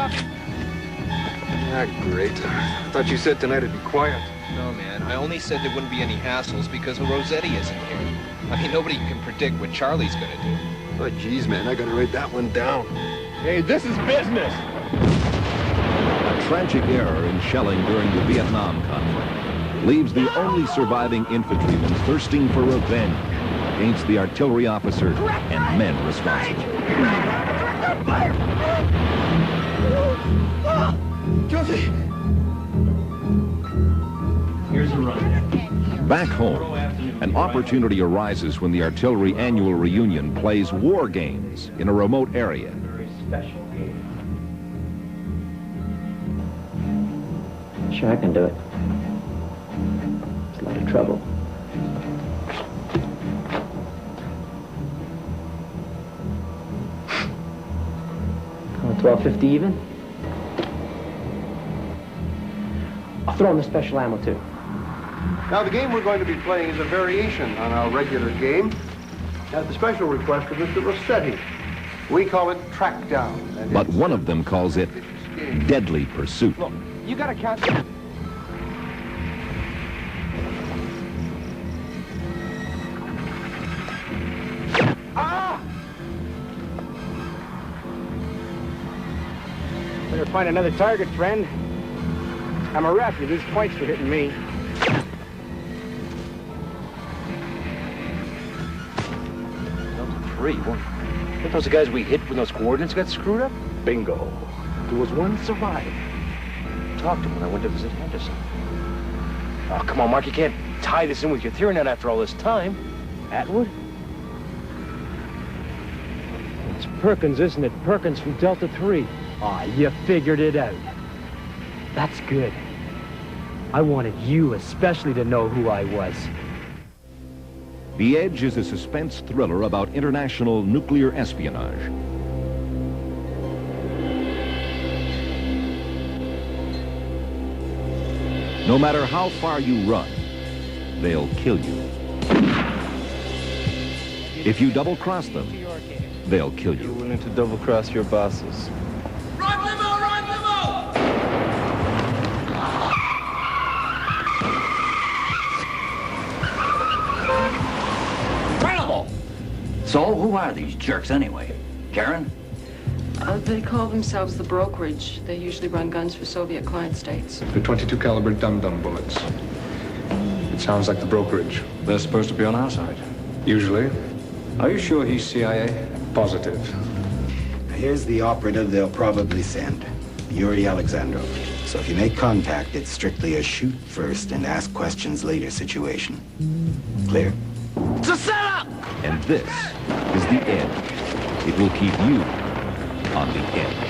McCubbin. Ah, great. I thought you said tonight it'd be quiet. No, man. I only said there wouldn't be any hassles because Rossetti isn't here. I mean, nobody can predict what Charlie's gonna do. Oh, geez, man, I gotta write that one down. Hey, this is business. A tragic error in shelling during the Vietnam conflict leaves the only surviving infantryman thirsting for revenge against the artillery officer and men responsible. Josie! Here's a run. Back home, an opportunity arises when the artillery annual reunion plays war games in a remote area. Very special game. Sure, I can do it. It's a lot of trouble. Oh, 12.50 even? I'll throw in the special ammo, too. Now, the game we're going to be playing is a variation on our regular game at the special request of Mr. Rossetti. We call it Track Down. But one of them calls it Deadly Pursuit. Look, you gotta catch... Ah! Better find another target, friend. I'm a ref. You lose points for hitting me. Three. Weren't those the guys we hit when those coordinates got screwed up? Bingo. There was one survivor. Talked to him when I went to visit Henderson. Oh, come on, Mark. You can't tie this in with your theory now after all this time. Atwood? It's Perkins, isn't it? Perkins from Delta 3. Ah, you figured it out. That's good. I wanted you especially to know who I was. The Edge is a suspense thriller about international nuclear espionage. No matter how far you run, they'll kill you. If you double-cross them, they'll kill you. You're willing to double-cross your bosses. Run, limo! Run, limo! Incredible! So, who are these jerks anyway? Karen? They call themselves the brokerage. They usually run guns for Soviet client states. The 22 caliber dum-dum bullets. It sounds like the brokerage. They're supposed to be on our side. Usually. Are you sure he's CIA? Positive. Here's the operative they'll probably send, Yuri Alexandrov. So if you make contact, it's strictly a shoot first and ask questions later situation. Clear? It's a setup! And this is the Edge. It will keep you on the edge.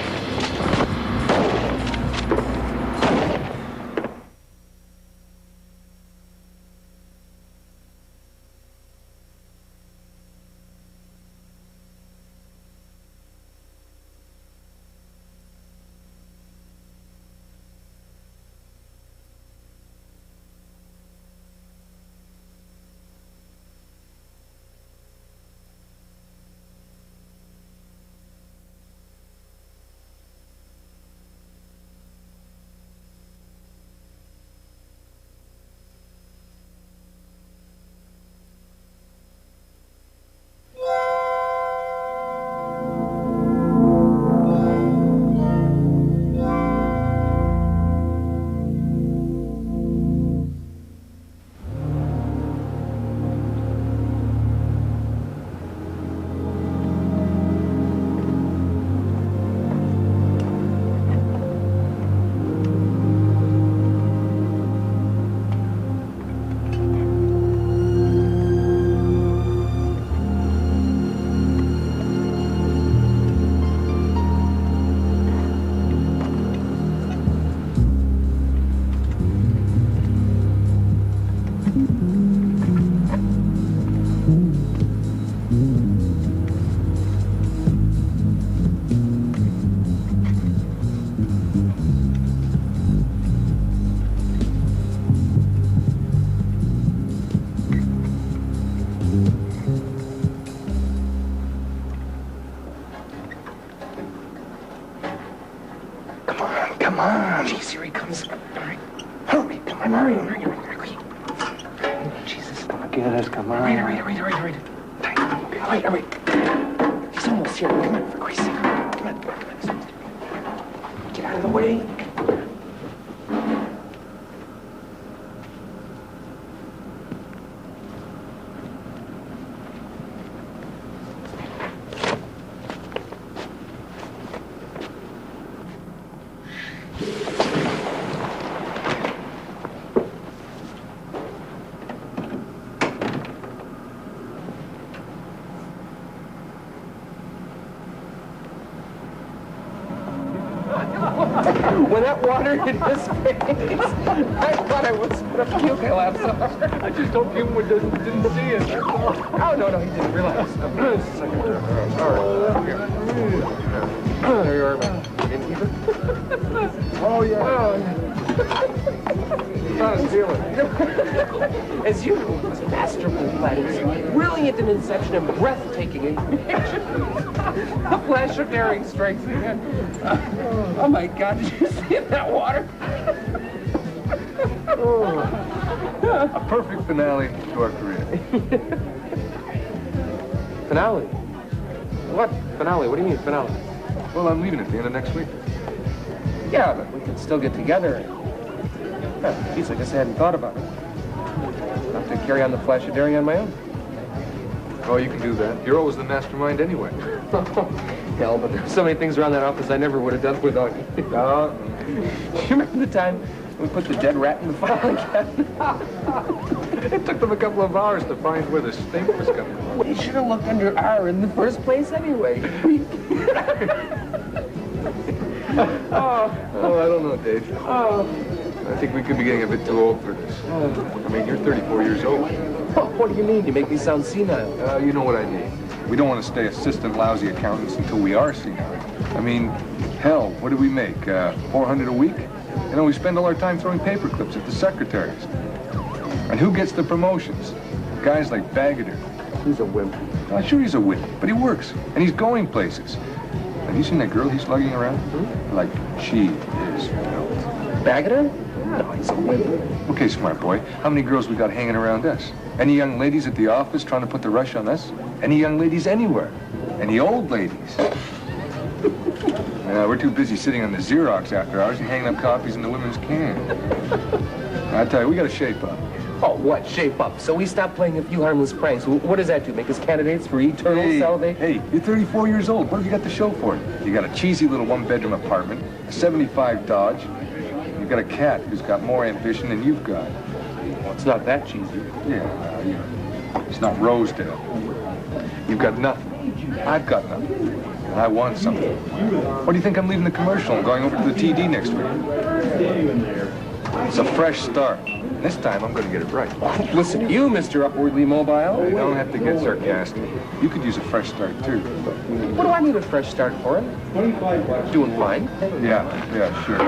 Come on, come on. Jeez, here he comes. All right. Hurry, come on, hurry. Jesus. Get us, come on. All right. Tight. Okay, all right. He's almost here. Come on, for Christ's sake. Come on. Get out of the way. When that water hit his face, I thought I was going to puke. I laughed so hard. I just hope you didn't see it. That's all. Oh, no, he didn't. Relax. There you are, man. Innkeeper? Oh, yeah. Not a ceiling. As usual, it was masterful planning. Brilliant in inception and breathtaking in creation. A flash of daring strikes again. Oh, my God. Did you see that water? A perfect finale to our career. Finale? What finale? What do you mean, finale? Well, I'm leaving at the end of next week. Yeah, but we can still get together. Geez, I guess I hadn't thought about it. I'll have to carry on the flash of daring on my own. Oh, you can do that. You're always the mastermind anyway. Hell, but there's so many things around that office I never would have done without you. Do you remember the time we put the dead rat in the filing cabinet? It took them a couple of hours to find where the stink was coming from. We should have looked under R in the first place anyway. Oh, I don't know, Dave. I think we could be getting a bit too old for this. I mean, you're 34 years old. What do you mean? You make me sound senile. You know what I mean. We don't want to stay assistant lousy accountants until we are senile. I mean, hell, what do we make? $400 a week? You know, we spend all our time throwing paper clips at the secretaries. And who gets the promotions? Guys like Baggeter. He's a wimp. Sure he's a wimp, but he works, and he's going places. Have you seen that girl he's lugging around? Like, she is built. Baggeter? No, he's a wimp. Okay, smart boy. How many girls we got hanging around us? Any young ladies at the office trying to put the rush on us? Any young ladies anywhere? Any old ladies? We're too busy sitting on the Xerox after hours and hanging up copies in the women's can. I tell you, we got to shape up. Oh, what? Shape up. So we stop playing a few harmless pranks. What does that do? Make us candidates for eternal salvation? Hey, you're 34 years old. What have you got to show for it? You got a cheesy little one-bedroom apartment, a 75 Dodge. You've got a cat who's got more ambition than you've got. Well, it's not that cheesy. Yeah, it's not Rosedale. You've got nothing. I've got nothing. And I want something. What do you think I'm leaving the commercial and going over to the TD next week? It's a fresh start. This time, I'm going to get it right. Listen to you, Mr. Upwardly Mobile. You don't have to get sarcastic. You could use a fresh start, too. What do I need a fresh start for? Doing fine. Yeah, sure.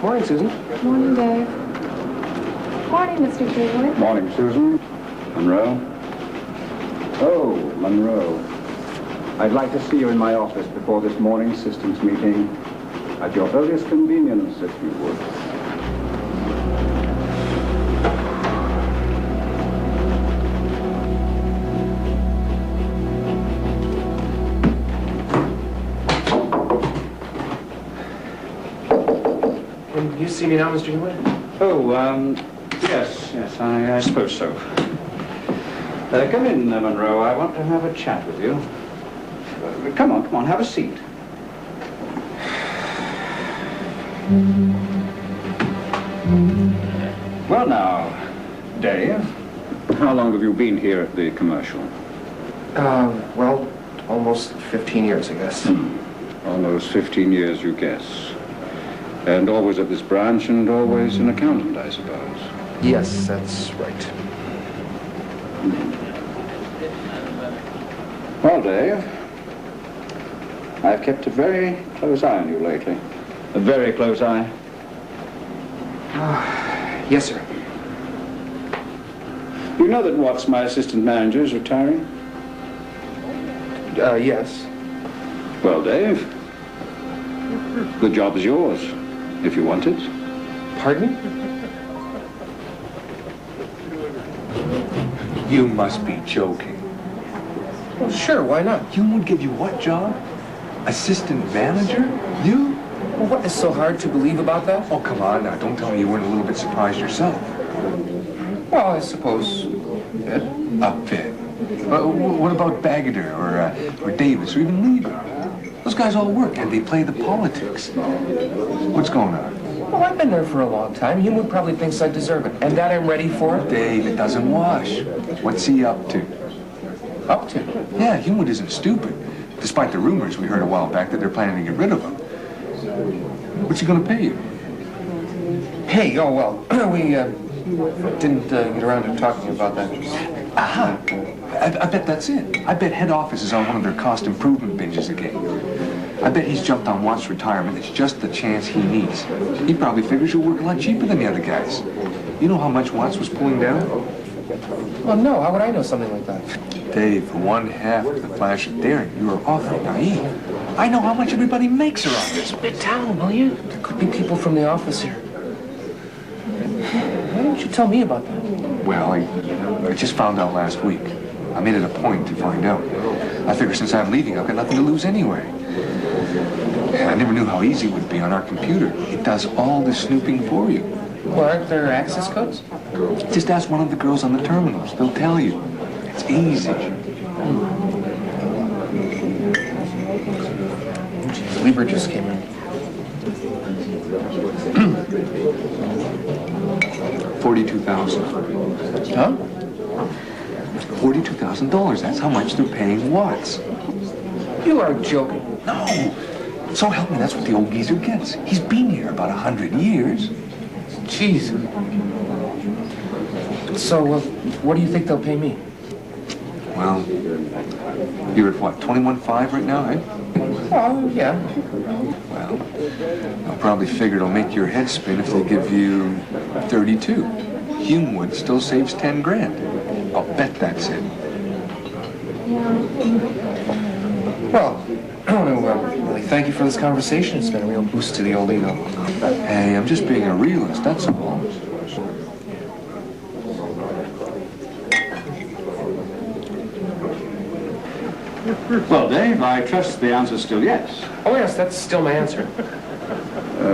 Morning, Susan. Morning, Dave. Morning, Mr. Greenwood. Morning, Susan. Monroe. Oh, Monroe. I'd like to see you in my office before this morning's systems meeting. At your earliest convenience, if you would. Can you see me now, Mr. Greenwood? Oh, yes, I suppose so. Come in, Monroe. I want to have a chat with you. Come on, have a seat. Well now, Dave, how long have you been here at the commercial? Well, almost 15 years, I guess. Almost 15 years, you guess. And always at this branch and always an accountant, I suppose. Yes, that's right. Well, Dave, I've kept a very close eye on you lately. A very close eye. Yes, sir. You know that Watts, my assistant manager, is retiring? Yes. Well, Dave, the job is yours, if you want it. Pardon me? You must be joking. Well, sure, why not? Hume would give you what job? Assistant manager? You? Well, what is so hard to believe about that? Oh, come on now. Don't tell me you weren't a little bit surprised yourself. Well, I suppose a bit. A bit. What about Baggeter or Davis or even Levy? Those guys all work and they play the politics. What's going on? Well, I've been there for a long time. Hume would probably thinks I deserve it. And that I'm ready for it. Dave, it doesn't wash. What's he up to? Up to? Yeah, Hume isn't stupid. Despite the rumors we heard a while back that they're planning to get rid of him. What's he gonna pay you? Hey, oh, well, we didn't get around to talking about that. Aha! I bet that's it. I bet head office is on one of their cost improvement binges again. I bet he's jumped on Watts' retirement. It's just the chance he needs. He probably figures he'll work a lot cheaper than the other guys. You know how much Watts was pulling down? Well, no, how would I know something like that? Dave, for one half of the flash of daring, you are awfully naive. I know how much everybody makes around this. Spit down, will you? There could be people from the office here. Why didn't you tell me about that? Well, I just found out last week. I made it a point to find out. I figure since I'm leaving, I've got nothing to lose anyway. I never knew how easy it would be on our computer. It does all the snooping for you. Well, aren't there access codes? Just ask one of the girls on the terminals. They'll tell you. It's easy. Geez, Lieber just came in. $42,000. Huh? $42,000. That's how much they're paying Watts. You are joking. No. So help me, that's what the old geezer gets. He's been here about 100 years. Jeez. So, what do you think they'll pay me? Well, you're at what, 21.5 right now, eh? Oh, yeah. Well, I'll probably figure it'll make your head spin if they give you 32. Humewood still saves 10 grand. I'll bet that's it. Well, I want to really thank you for this conversation. It's been a real boost to the old ego. Hey, I'm just being a realist, that's all. Well, Dave, I trust the answer's still yes. Oh, yes, that's still my answer.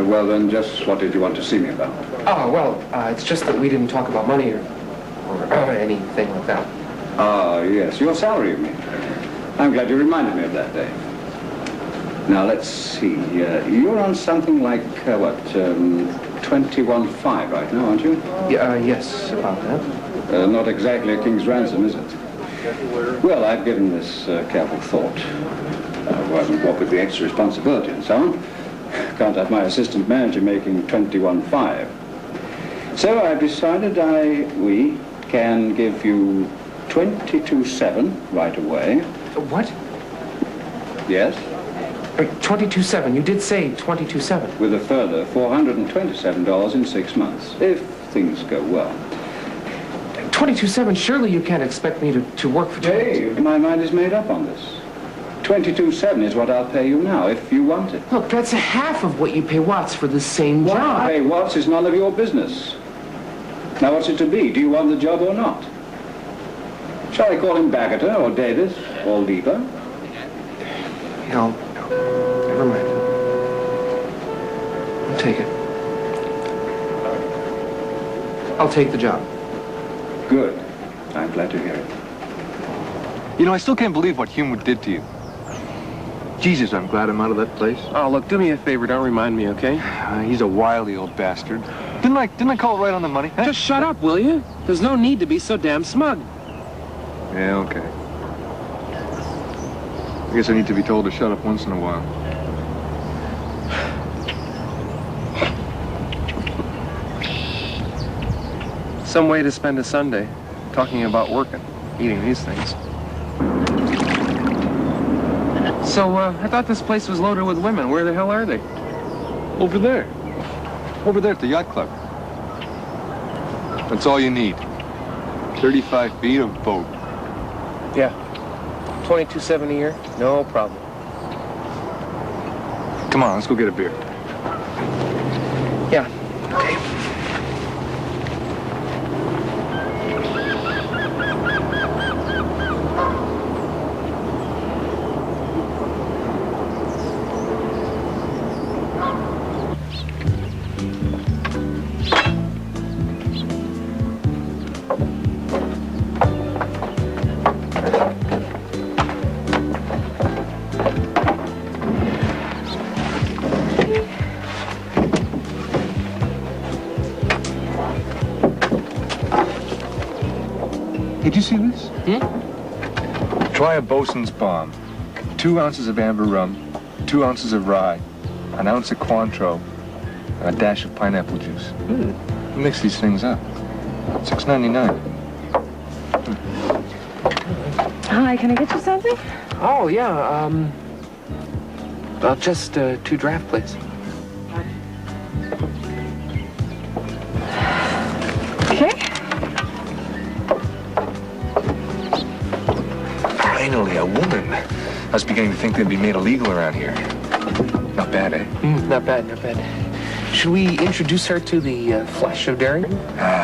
Well, then, just what did you want to see me about? Oh, well, it's just that we didn't talk about money or anything like that. Ah, yes, your salary, you mean. I'm glad you reminded me of that, Dave. Now, let's see. You're on something like, 21.5 right now, aren't you? Yes, about that. Not exactly a king's ransom, is it? Well, I've given this careful thought. What with the extra responsibility and so on. Can't have my assistant manager making 21.5. So I've decided we can give you 22.7 right away. What? Yes. Wait, 22.7. You did say 22.7. With a further $427 in 6 months, if things go well. 22.7. Surely you can't expect me to work for. Dave, my mind is made up on this. 22.7 is what I'll pay you now, if you want it. Look, that's a half of what you pay Watts for the same What job. I pay Watts is none of your business. Now, what's it to be? Do you want the job or not? Shall I call him Baggeter or Davis or Lieber? No, never mind. I'll take it. I'll take the job. Good. I'm glad to hear it. You know, I still can't believe what Hume did to you. Jesus, I'm glad I'm out of that place. Oh, look, do me a favor. Don't remind me, okay? He's a wily old bastard. Didn't I call it right on the money? Huh? Just shut up, will you? There's no need to be so damn smug. Yeah, okay. I guess I need to be told to shut up once in a while. Some way to spend a Sunday, talking about working, eating these things. So, I thought this place was loaded with women. Where the hell are they? Over there. Over there at the yacht club. That's all you need. 35 feet of boat. Yeah. 22.7 a year? No problem. Come on, let's go get a beer. Yeah. Okay. Did you see this? Try a bosun's bomb. 2 ounces of amber rum, 2 ounces of rye, an ounce of Cointreau, and a dash of pineapple juice. Mix these things up. $6.99. Hi, can I get you something? Oh, yeah, just 2 draft, please. Okay. Finally, a woman. I was beginning to think they'd be made illegal around here. Not bad, eh? Not bad, not bad. Should we introduce her to the flash of daring?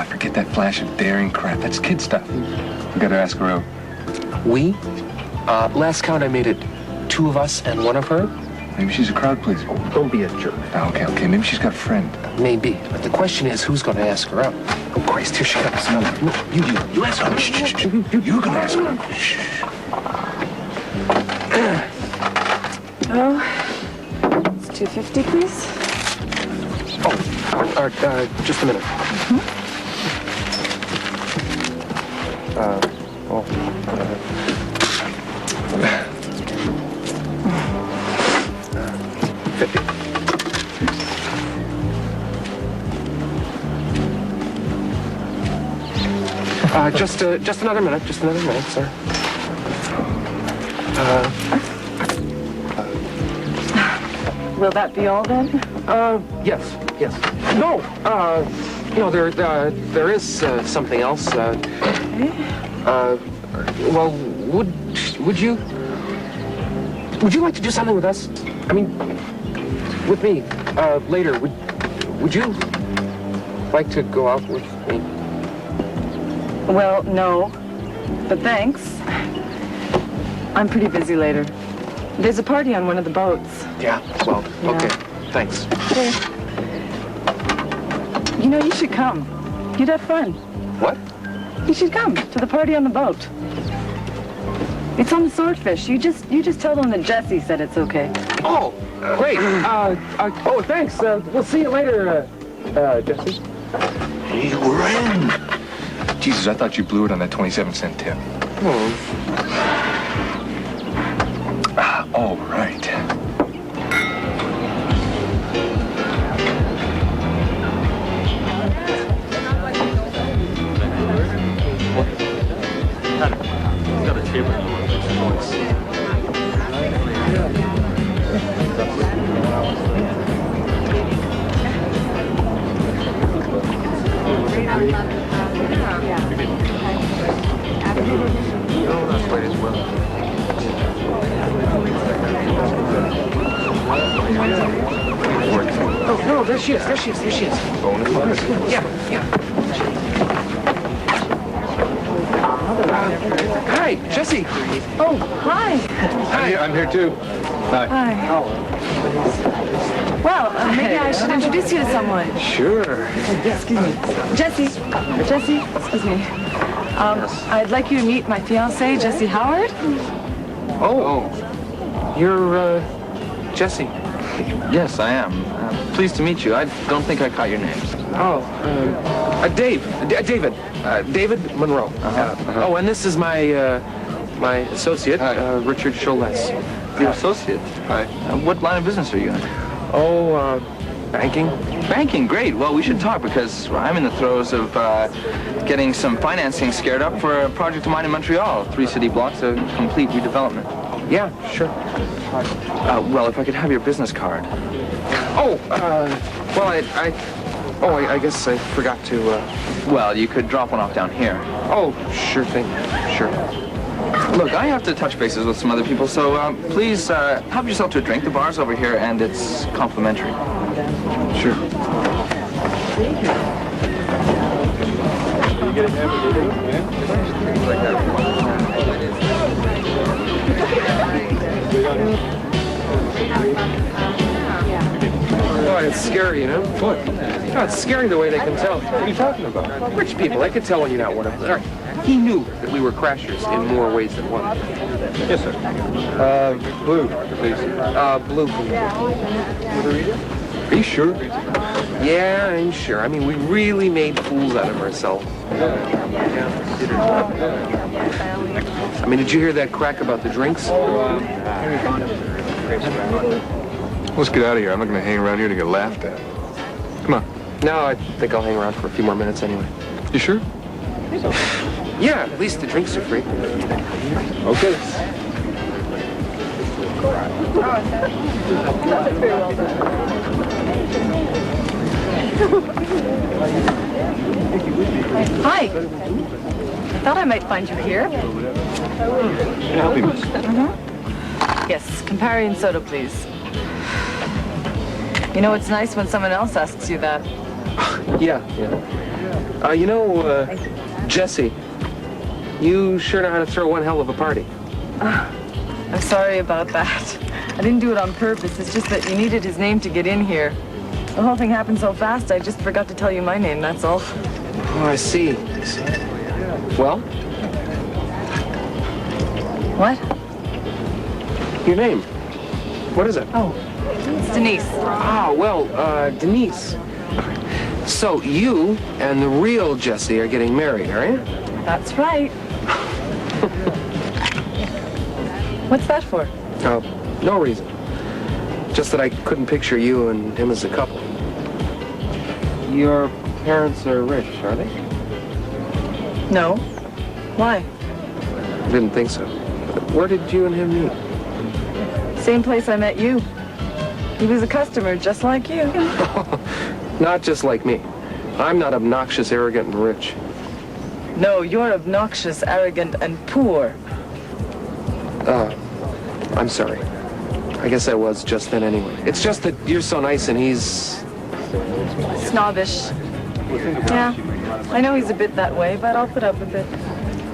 Forget that flash of daring crap. That's kid stuff. We gotta ask her out. We? Last count I made it 2 of us and 1 of her. Maybe she's a crowd pleaser. Don't be a jerk. Okay. Maybe she's got a friend. Maybe. But the question is, who's going to ask her out? Oh, Christ, here she comes. No, you ask her. Shh. You're going to ask her. Shh. Oh, it's $2.50, please. Oh, just a minute. Just another minute, sir. Will that be all then? Yes. No, there is something else. Well, would you like to do something with us? I mean, with me, later. Would you like to go out with me? Well, no, but thanks. I'm pretty busy later. There's a party on one of the boats. Yeah, well, okay, thanks. Okay. You know, you should come. You'd have fun. What? You should come to the party on the boat. It's on the Swordfish. You just tell them that Jesse said it's okay. Oh, great. Oh, thanks. We'll see you later, Jesse. Hey, we're in. Jesus, I thought you blew it on that 27-cent tip. All right. Got a table. Oh, there she is. There she is. There she is. Yeah. Hi, Jesse. Oh, hi. Hi. I'm here too. Hi. Hi. Well, maybe I should introduce you to someone. Sure. Excuse me. Jesse, excuse me. I'd like you to meet my fiancé, Jesse Howard. Oh. You're, Jesse. Yes, I am. Pleased to meet you. I don't think I caught your names. Oh, David. David Monroe. Oh, and this is my, my associate, Richard Choles. Your associate? Hi. What line of business are you in? Oh, banking. Banking, great. Well, we should talk because I'm in the throes of getting some financing scared up for a project of mine in Montreal. 3 city blocks, a complete redevelopment. Yeah, sure. Well, if I could have your business card. Oh, well, I guess I forgot to, Well, you could drop one off down here. Oh, sure thing. Sure. Look, I have to touch bases with some other people, so please help yourself to a drink. The bar's over here, and it's complimentary. Sure. Oh, it's scary, you know? What? Oh, it's scary the way they can tell. What are you talking about? Well, rich people, they can tell when you're not one of them. All right. He knew that we were crashers in more ways than one. Yes, sir. Blue, please. Blue. Are you sure? Yeah, I'm sure. I mean, we really made fools out of ourselves. I mean, did you hear that crack about the drinks? Let's get out of here. I'm not going to hang around here to get laughed at. Come on. No, I think I'll hang around for a few more minutes anyway. You sure? Yeah, at least the drinks are free. Okay. Hi. I thought I might find you here. Can I help you, miss? Yes, Campari and soda, please. You know, it's nice when someone else asks you that. Yeah. You know, Jesse, you sure know how to throw one hell of a party. I'm sorry about that. I didn't do it on purpose. It's just that you needed his name to get in here. The whole thing happened so fast, I just forgot to tell you my name, that's all. Oh, I see. Well? What? Your name. What is it? Oh, it's Denise. Ah, well, Denise. So you and the real Jesse are getting married, are you? That's right. What's that for? Oh, no reason. Just that I couldn't picture you and him as a couple. Your parents are rich, are they? No. Why? Didn't think so. Where did you and him meet? Same place I met you. He was a customer just like you. Not just like me. I'm not obnoxious, arrogant, and rich. No, you're obnoxious, arrogant, and poor. I'm sorry. I guess I was just then anyway. It's just that you're so nice and he's... Snobbish. Yeah, I know he's a bit that way, but I'll put up with it.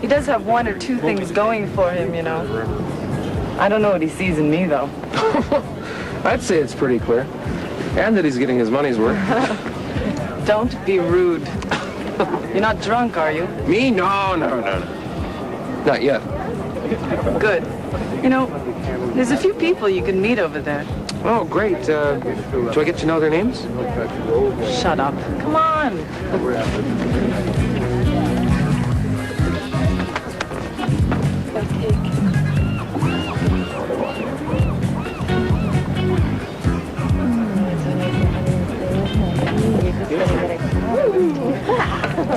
He does have one or two things going for him, you know. I don't know what he sees in me, though. I'd say it's pretty clear. And that he's getting his money's worth. Don't be rude. You're not drunk, are you? Me? No. Not yet. Good. You know, there's a few people you can meet over there. Oh, great. Do I get to know their names? Shut up. Come on.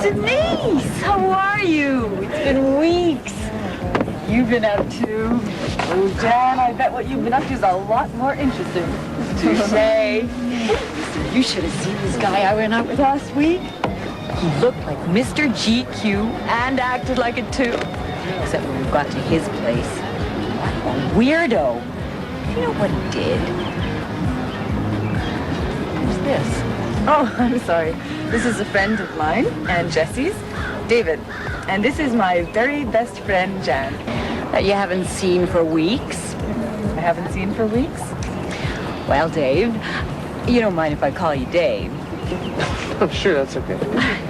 Denise, how are you? It's been weeks. You've been out too. Oh, Dan, I bet what you've been up to is a lot more interesting. Touché. You should have seen this guy I went out with last week. He looked like Mr. GQ and acted like it too. Except when we got to his place. What a weirdo. You know what he did? He was Yes. Oh, I'm sorry. This is a friend of mine and Jesse's, David. And this is my very best friend, Jan. That you haven't seen for weeks? I haven't seen for weeks? Well, Dave, you don't mind if I call you Dave? Oh, sure, that's okay.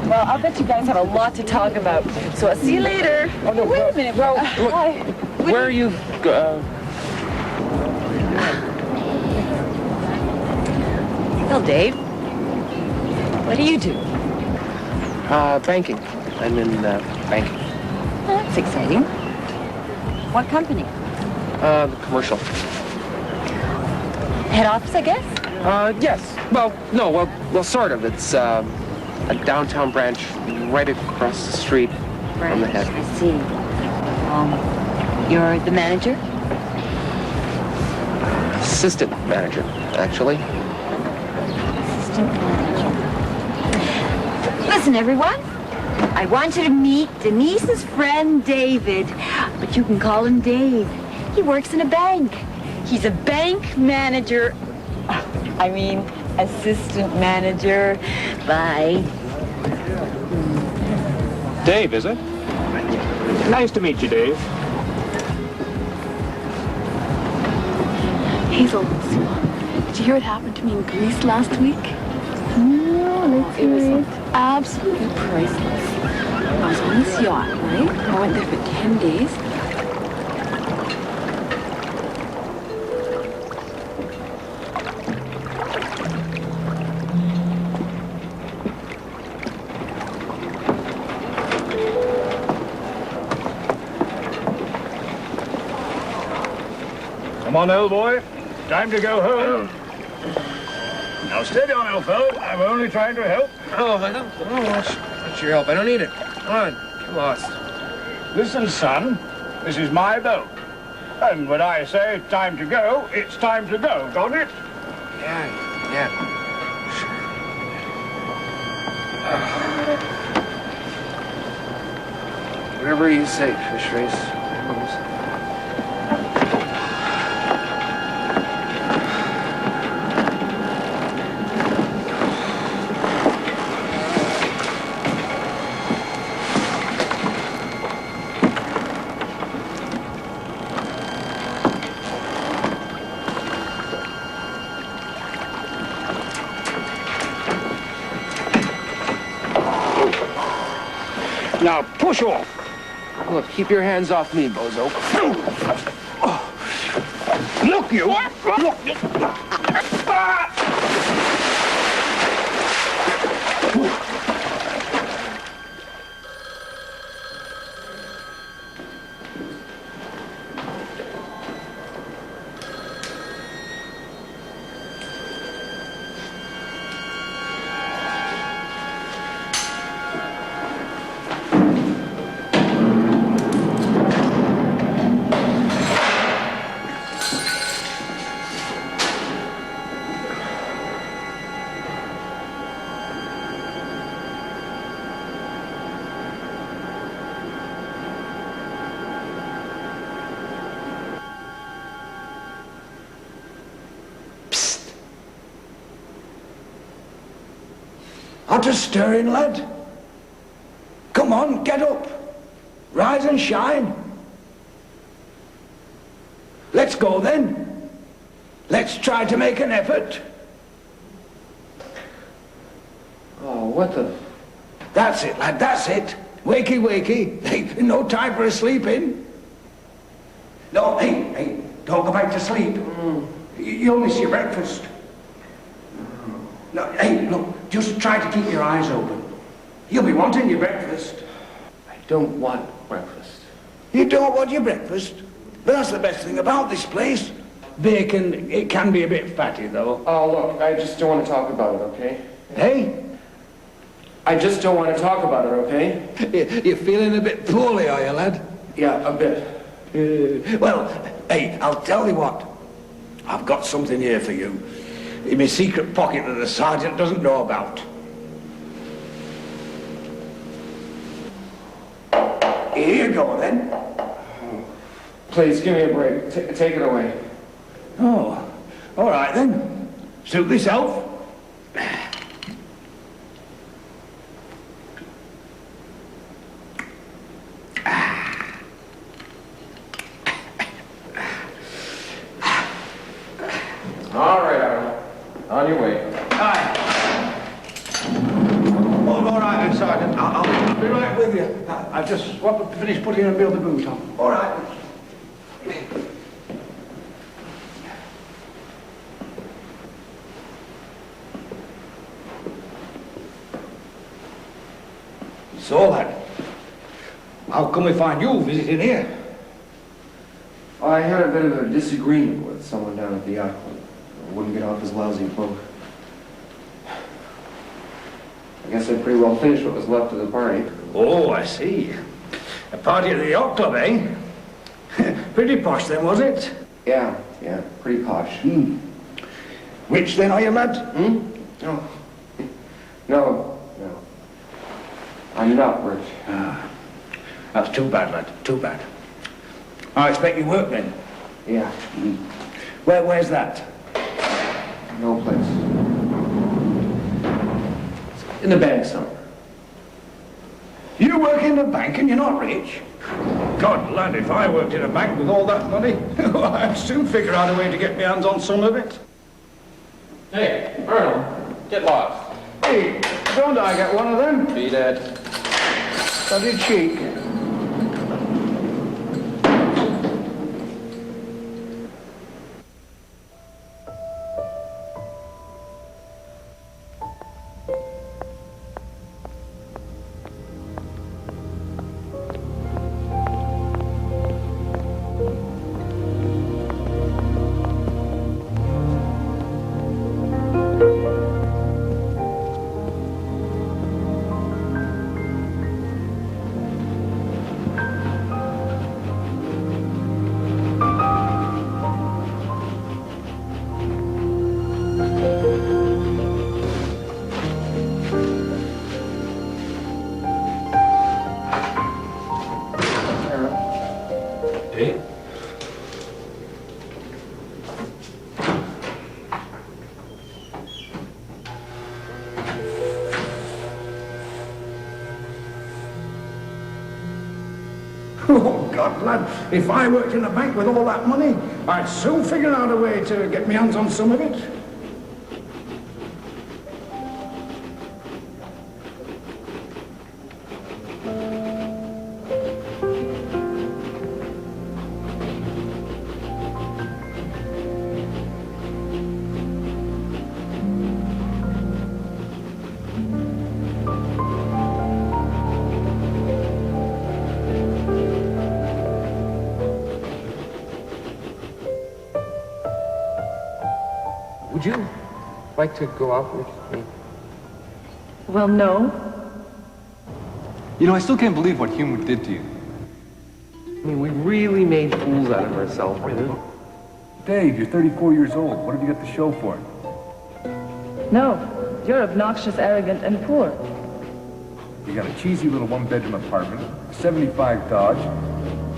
Well, I'll bet you guys have a lot to talk about. So I'll see you later. Oh, no, wait a minute. Well, hi. Where are you? Well, Dave, what do you do? Banking. I'm in banking. Oh, that's exciting. What company? The commercial. Head office, I guess? Yes. Well, no, well, sort of. It's a downtown branch right across the street from the head. I see. You're the manager? Assistant manager, actually. Assistant manager. Listen, everyone. I want you to meet Denise's friend, David. But you can call him Dave. He works in a bank. He's a bank manager. I mean, assistant manager. Bye. Dave, is it? Nice to meet you, Dave. Hazel, did you hear what happened to me in Greece last week? No, It was absolutely priceless. I was on this yacht, right? I went there for 10 days. Come on, old boy. Time to go home. Now steady on, old fellow. I'm only trying to help. Oh, I don't want your help. I don't need it. Come on, get lost. Listen, son. This is my boat. And when I say it's time to go, it's time to go, don't it? Yeah. Whatever you say, fish race. Now push off. Look, keep your hands off me, bozo. Look, you! Look! Not a stirring, lad. Come on, get up. Rise and shine. Let's go then. Let's try to make an effort. Oh, what the... That's it, lad, that's it. Wakey, wakey. Hey, no time for a sleep-in. No, hey, don't go back to sleep. You'll miss your breakfast. No, hey, look, just try to keep your eyes open. You'll be wanting your breakfast. I don't want breakfast. You don't want your breakfast? But that's the best thing about this place. Bacon, it can be a bit fatty, though. Oh, look, I just don't want to talk about it, okay? Hey? I just don't want to talk about it, okay? You're feeling a bit poorly, are you, lad? Yeah, a bit. Well, hey, I'll tell you what. I've got something here for you. In my secret pocket that the sergeant doesn't know about. Here you go, then. Please, give me a break. Take it away. Oh, all right, then. Suit yourself. All right, Arnold. On your way. Aye. Oh, all right, then, Sergeant. I'll be right with you. I've just finished putting a build the boot on. All right. So, lad, how come we find you visiting here? I had a bit of a disagreement with someone down at the yacht club. I wouldn't get off his lousy boat. I guess I pretty well finished what was left of the party. Oh, I see. A party at the yacht club, eh? Pretty posh then, was it? Yeah, pretty posh. Rich then, are you, lad? No. I'm not rich. That's too bad, lad. Too bad. I expect you work then? Yeah. Where's that? No place. In the bank somewhere. You work in a bank and you're not rich? God, lad, if I worked in a bank with all that money, I'd soon figure out a way to get my hands on some of it. Hey, Arnold, get lost. Hey, don't I get one of them? Beat it. Bloody cheek. Oh, God, lad, if I worked in a bank with all that money, I'd soon figure out a way to get my hands on some of it. Would you like to go out with me? Well, no. You know, I still can't believe what Hume did to you. I mean, we really made fools out of ourselves, really. Dave, you're 34 years old. What have you got to show for it? No. You're obnoxious, arrogant, and poor. You got a cheesy little one-bedroom apartment, a 75 Dodge.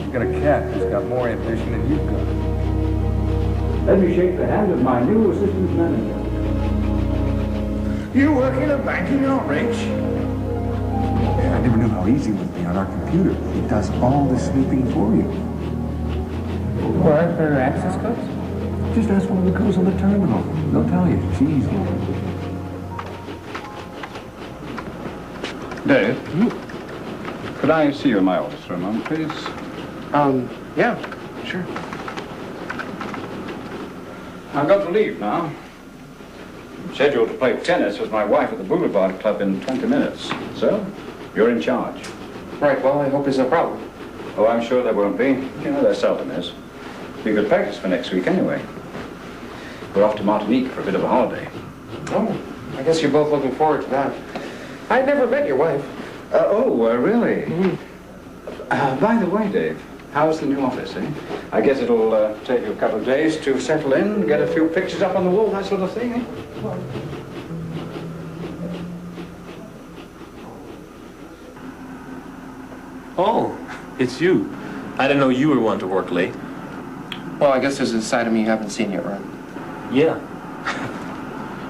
You got a cat who's got more ambition than you've got. Let me shake the hand of my new assistant manager. You work in a bank and you're not rich? Yeah, I never knew how easy it would be on our computer. It does all the snooping for you. What are there access codes? Just ask one of the girls on the terminal. They'll tell you. It's easy. Dave, could I see you in my office for a moment, please? Yeah, sure. I've got to leave now. I'm scheduled to play tennis with my wife at the Boulevard Club in 20 minutes. So, you're in charge. Right, well, I hope there's no problem. Oh, I'm sure there won't be. You know, there seldom is. Be good practice for next week anyway. We're off to Martinique for a bit of a holiday. Oh, I guess you're both looking forward to that. I'd never met your wife. Really? Mm-hmm. By the way, Dave, how's the new office, eh? I guess it'll take you a couple of days to settle in, get a few pictures up on the wall, that sort of thing, eh? Oh, it's you. I didn't know you were one to work late. Well, I guess there's a side of me you haven't seen yet, right? Yeah.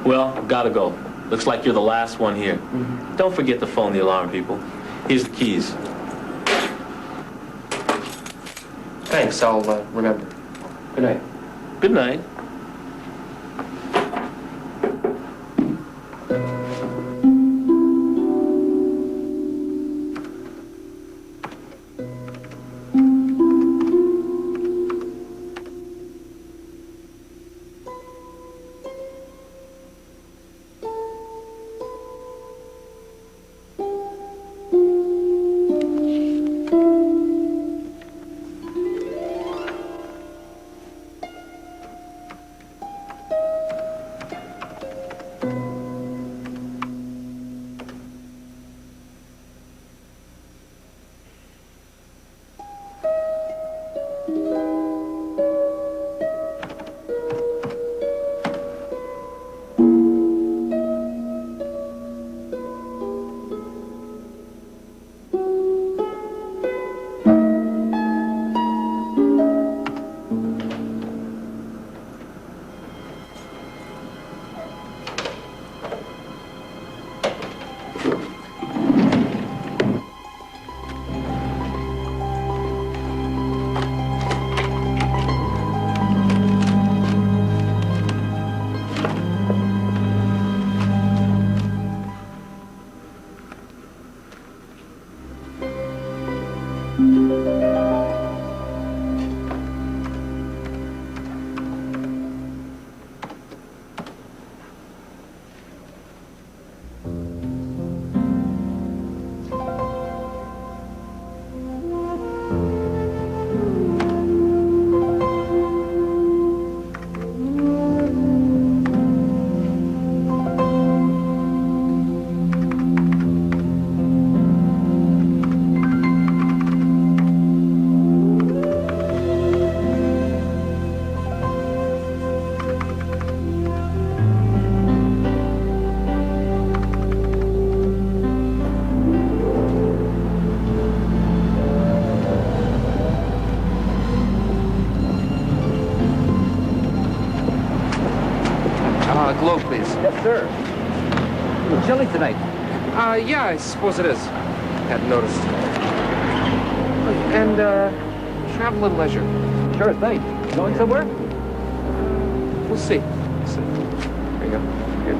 Well, I've got to go. Looks like you're the last one here. Mm-hmm. Don't forget to phone the alarm people. Here's the keys. Thanks, I'll remember. Good night. Good night. Glow, please. Yes, sir. Chilly tonight. Yeah, I suppose it is. Hadn't noticed. And, travel and leisure. Sure thing. Going somewhere? We'll see. There you go. Here.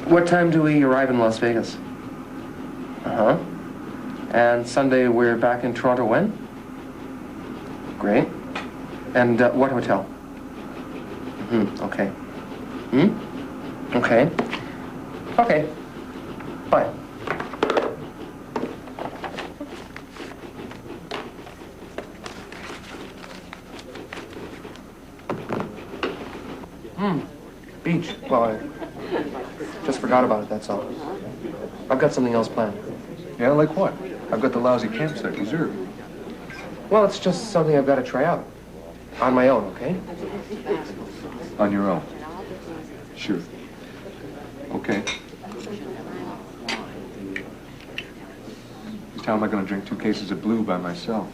What time do we arrive in Las Vegas? Uh-huh. And Sunday we're back in Toronto when? Great. And what hotel? Okay. Okay. Okay. Bye. Beach. Well, I just forgot about it, that's all. I've got something else planned. Yeah, like what? I've got the lousy campsite reserved. Well, it's just something I've got to try out. On my own, okay? On your own. Sure. Okay. Just how am I going to drink 2 cases of blue by myself?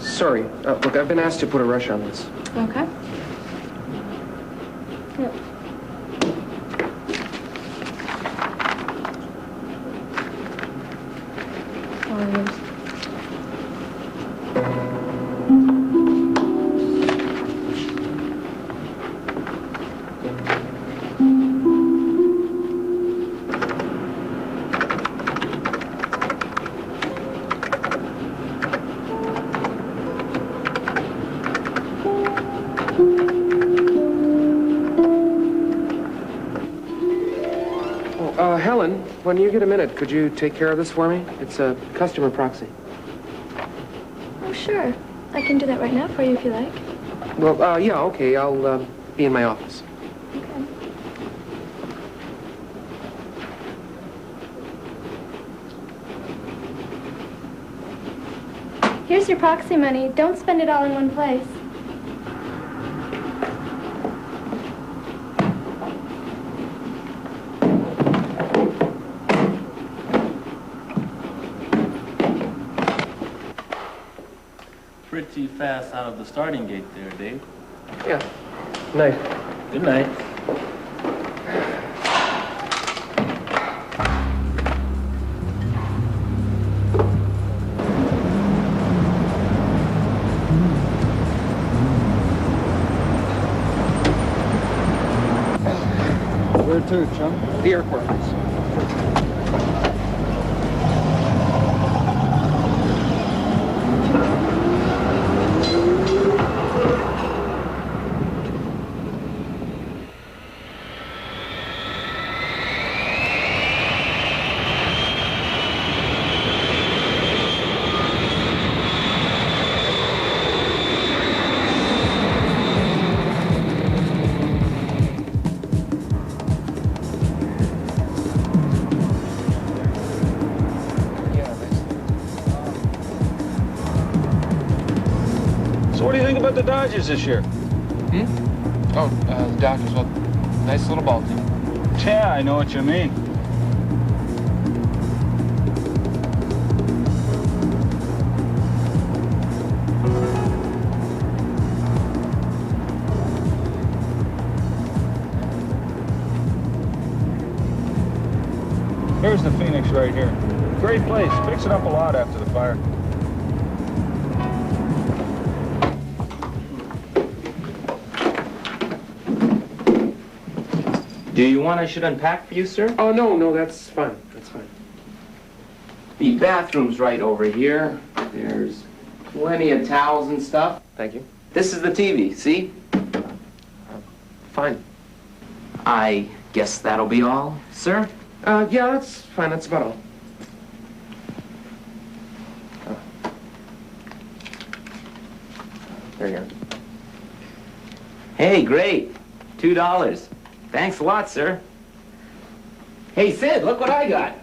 Sorry. Look, I've been asked to put a rush on this. Okay. Yep. All yours. Helen, when you get a minute, could you take care of this for me? It's a customer proxy. Oh, sure. I can do that right now for you if you like. Well, yeah, okay. I'll be in my office. Okay. Here's your proxy money. Don't spend it all in one place. Pretty fast out of the starting gate there, Dave. Yeah. Night. Good night. Where to, chum? The airport, please. what do you think about the Dodgers this year? Oh, the Dodgers, well, nice little ball team. Yeah, I know what you mean. Here's the Phoenix right here. Great place. Fix it up a lot after the fire. Do you want I should unpack for you, sir? Oh, no, that's fine. That's fine. The bathroom's right over here. There's plenty of towels and stuff. Thank you. This is the TV, see? Fine. I guess that'll be all, sir? Yeah, that's fine. That's about all. There you go. Hey, great. $2. Thanks a lot, sir. Hey, Sid, look what I got.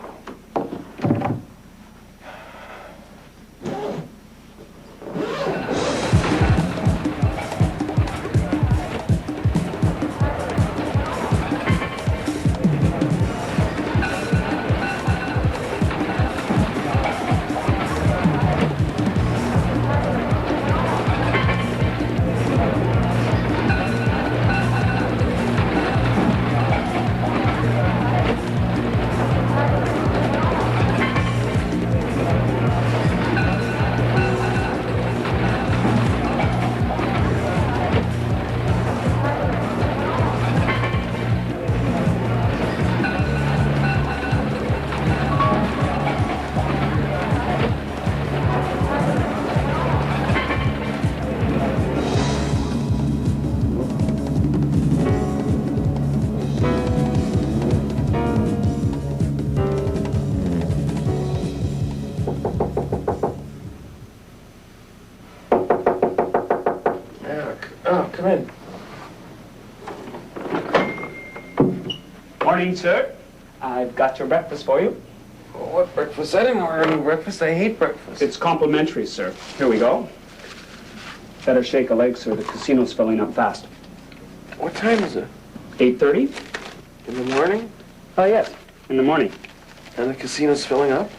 Come in. Morning, sir. I've got your breakfast for you. What breakfast? I didn't order any breakfast. I hate breakfast. It's complimentary, sir. Here we go. Better shake a leg, sir. The casino's filling up fast. What time is it? 8:30. In the morning? Oh, yes. In the morning. And the casino's filling up?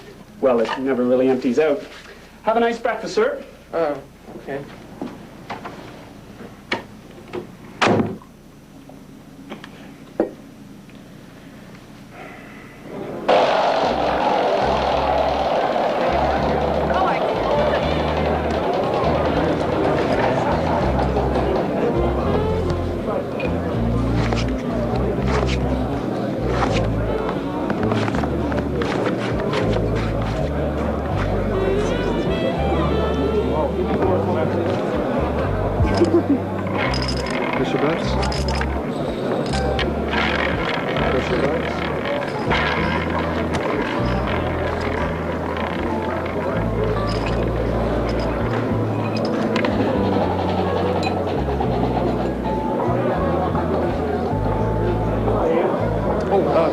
Well, it never really empties out. Have a nice breakfast, sir. Oh, okay.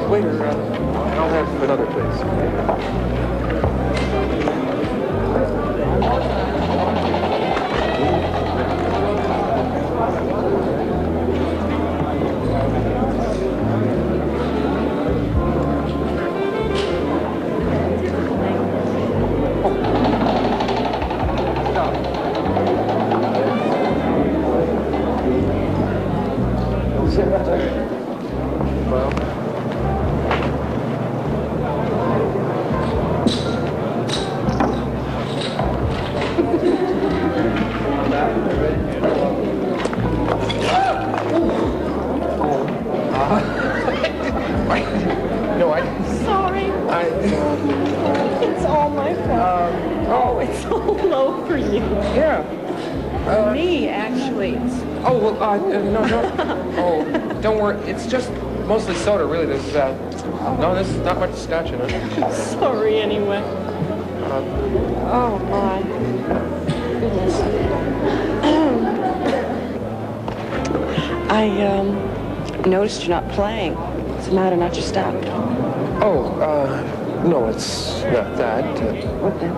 Waiter, I'll have another, please. It's all my fault. Oh, it's all low for you. Yeah. Me, actually. Oh, well, no, don't. Oh, don't worry. It's just mostly soda, really. There's, no, there's not much scotch in it. Sorry, anyway. Oh, my goodness. I noticed you're not playing. What's the matter? Not your stop. Oh, No, it's not that. What then?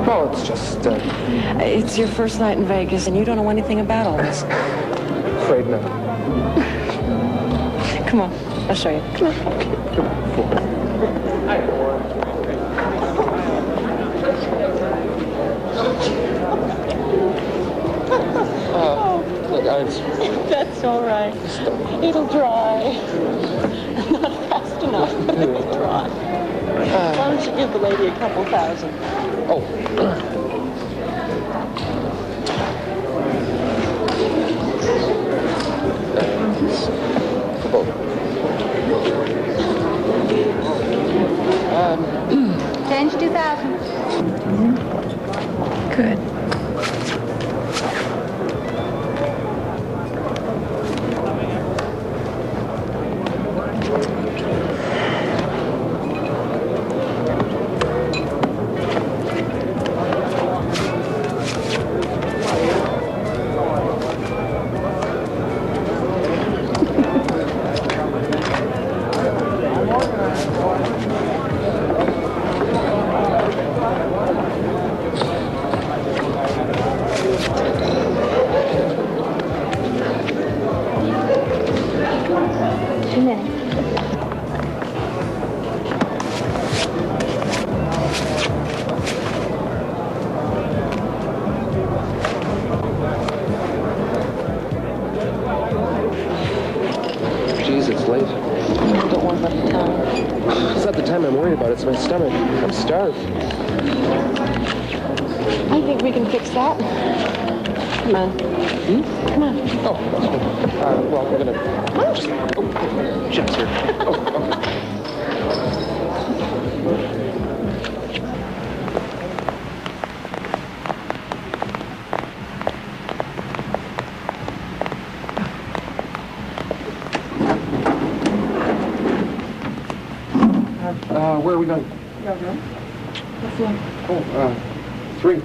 Well, it's just, It's your first night in Vegas, and you don't know anything about all this. afraid not. Come on, I'll show you. Come on. That's all right. It'll dry. Not fast enough, but it'll dry. Why don't you give the lady a couple thousand? Oh. Change 2,000. Good. Jeez, it's late. Don't worry about the time. It's not the time I'm worried about, it's my stomach. I'm starved. I think we can fix that. Come on. Come on. Oh, well, we're gonna... Just, Jeff's here. Where are we going? Your room. What floor? Oh, 3.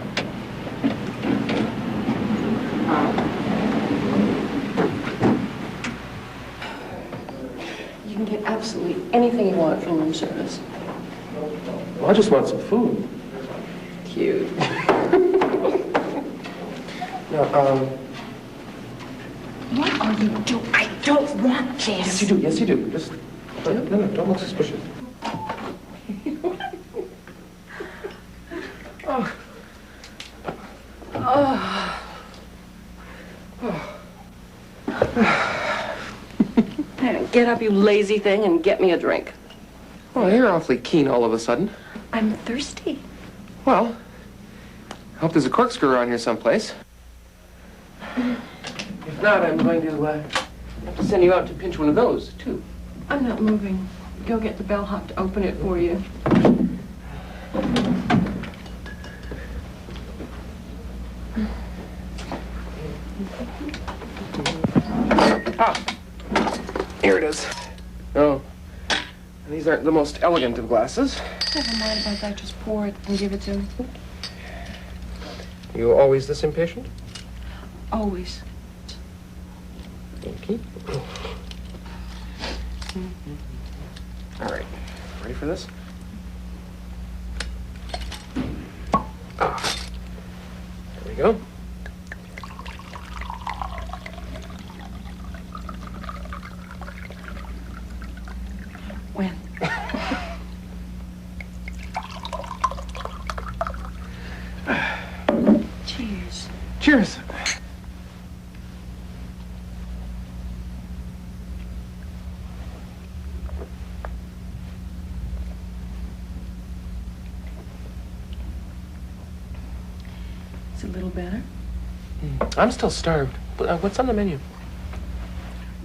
You can get absolutely anything you want from room service. Well, I just want some food. Cute. Now, What are you doing? I don't want this. yes, you do. Yes, you do. Just, no, don't look suspicious. Get up, you lazy thing, and get me a drink. Oh, you're awfully keen all of a sudden. I'm thirsty. Well, I hope there's a corkscrew around here someplace. If not, I'm going to have to send you out to pinch one of those, too. I'm not moving. Go get the bellhop to open it for you. Ah, here it is. Oh, these aren't the most elegant of glasses. Never mind about that. Just pour it and give it to me. You always this impatient? Always. Okay. All right, ready for this? There we go. When? Cheers. Cheers. It's a little better. I'm still starved. But, what's on the menu?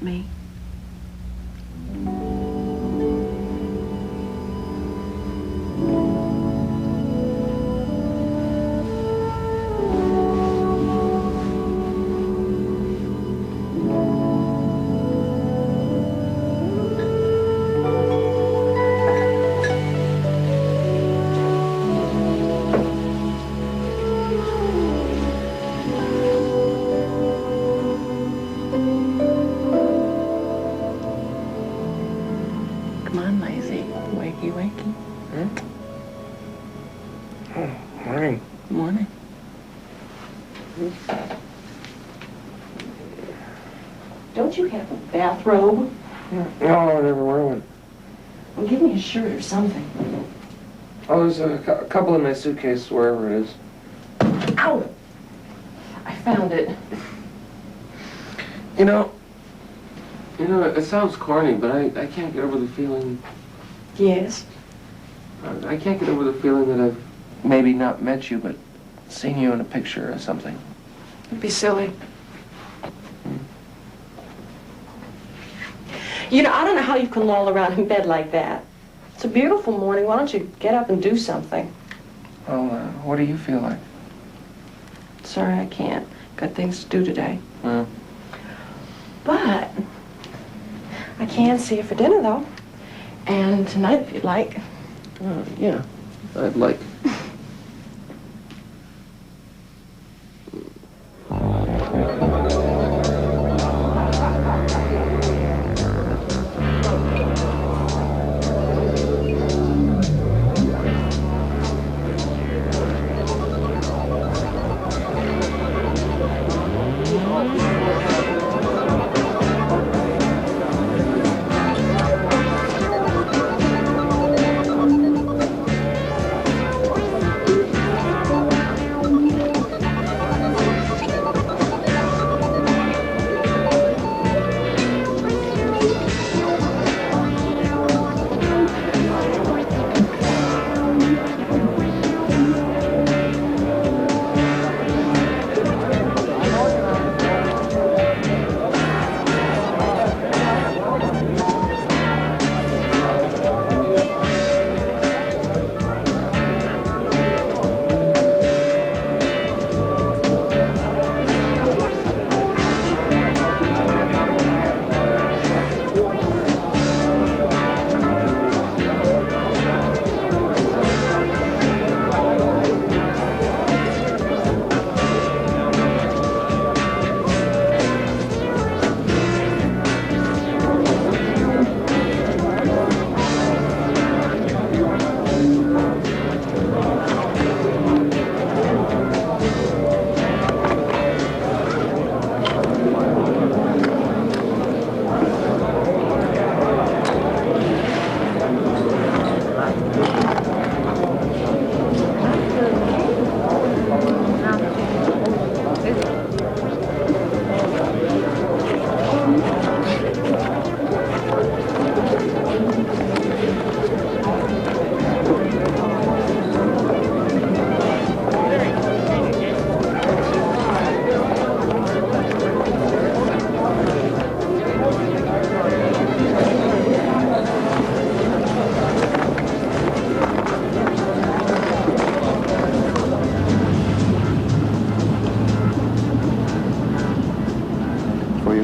Me. morning. Don't you have a bathrobe? No, I never wear one. Well, give me a shirt or something. Oh, there's a couple in my suitcase, wherever it is. Ow! I found it. You know, it sounds corny, but I can't get over the feeling. Yes? I can't get over the feeling that I've maybe not met you, but seen you in a picture or something. Don't be silly. You know, I don't know how you can loll around in bed like that. It's a beautiful morning. Why don't you get up and do something? Well, what do you feel like? Sorry, I can't. Got things to do today. Mm. But I can see you for dinner, though. And tonight, if you'd like. Yeah, I'd like.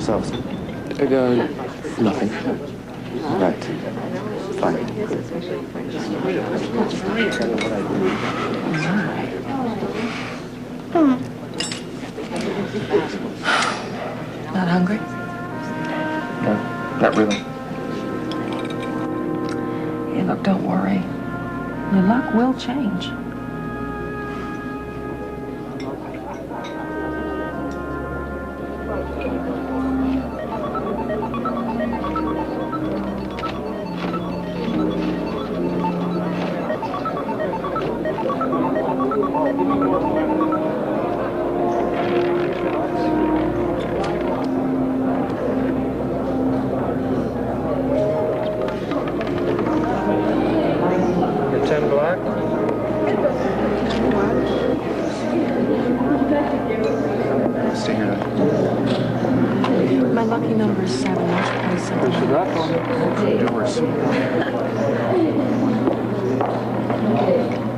yourselves? Nothing. Right. Fine. Not hungry? No, not really. Hey, look, don't worry. Your luck will change. Stay here. My lucky number is 7. I should play 7. Doors. Do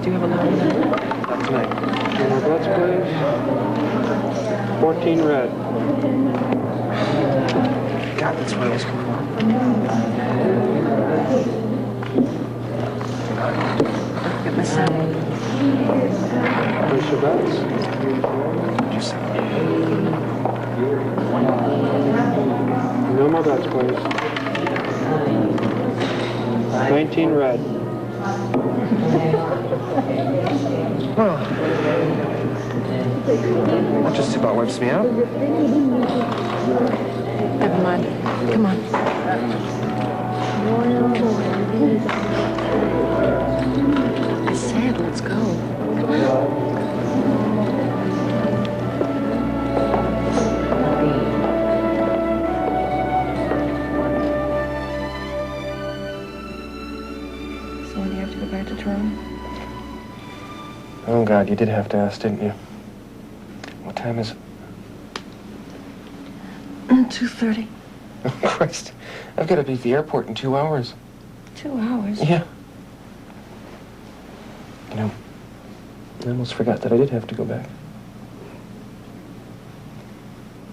you have a lucky number? Not tonight. Let's please. 14 red. God, that's what I was going for. Get my 7. Push your bets. No more bets, please. 19 red. That just about wipes me out. Never mind. Come on. I said, let's go. So when do you have to go back to Toronto? Oh, God, you did have to ask, didn't you? What time is it? 2:30. Oh, Christ. I've got to be at the airport in 2 hours. 2 hours? Yeah. You know, I almost forgot that I did have to go back.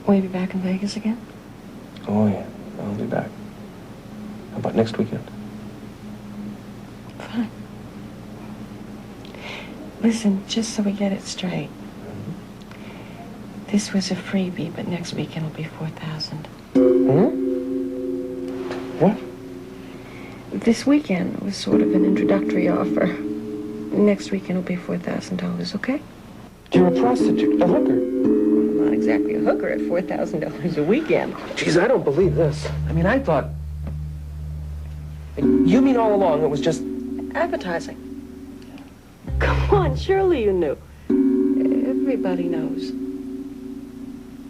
Will you be back in Vegas again? Oh, yeah. I'll be back. How about next weekend? Fine. Listen, just so we get it straight. This was a freebie, but next weekend will be $4,000. What? This weekend was sort of an introductory offer. Next weekend will be $4,000, okay? You're a prostitute, a hooker. Not exactly a hooker at $4,000 a weekend. Geez, I don't believe this. I mean, I thought... You mean all along it was just... Advertising. Come on, surely you knew. Everybody knows.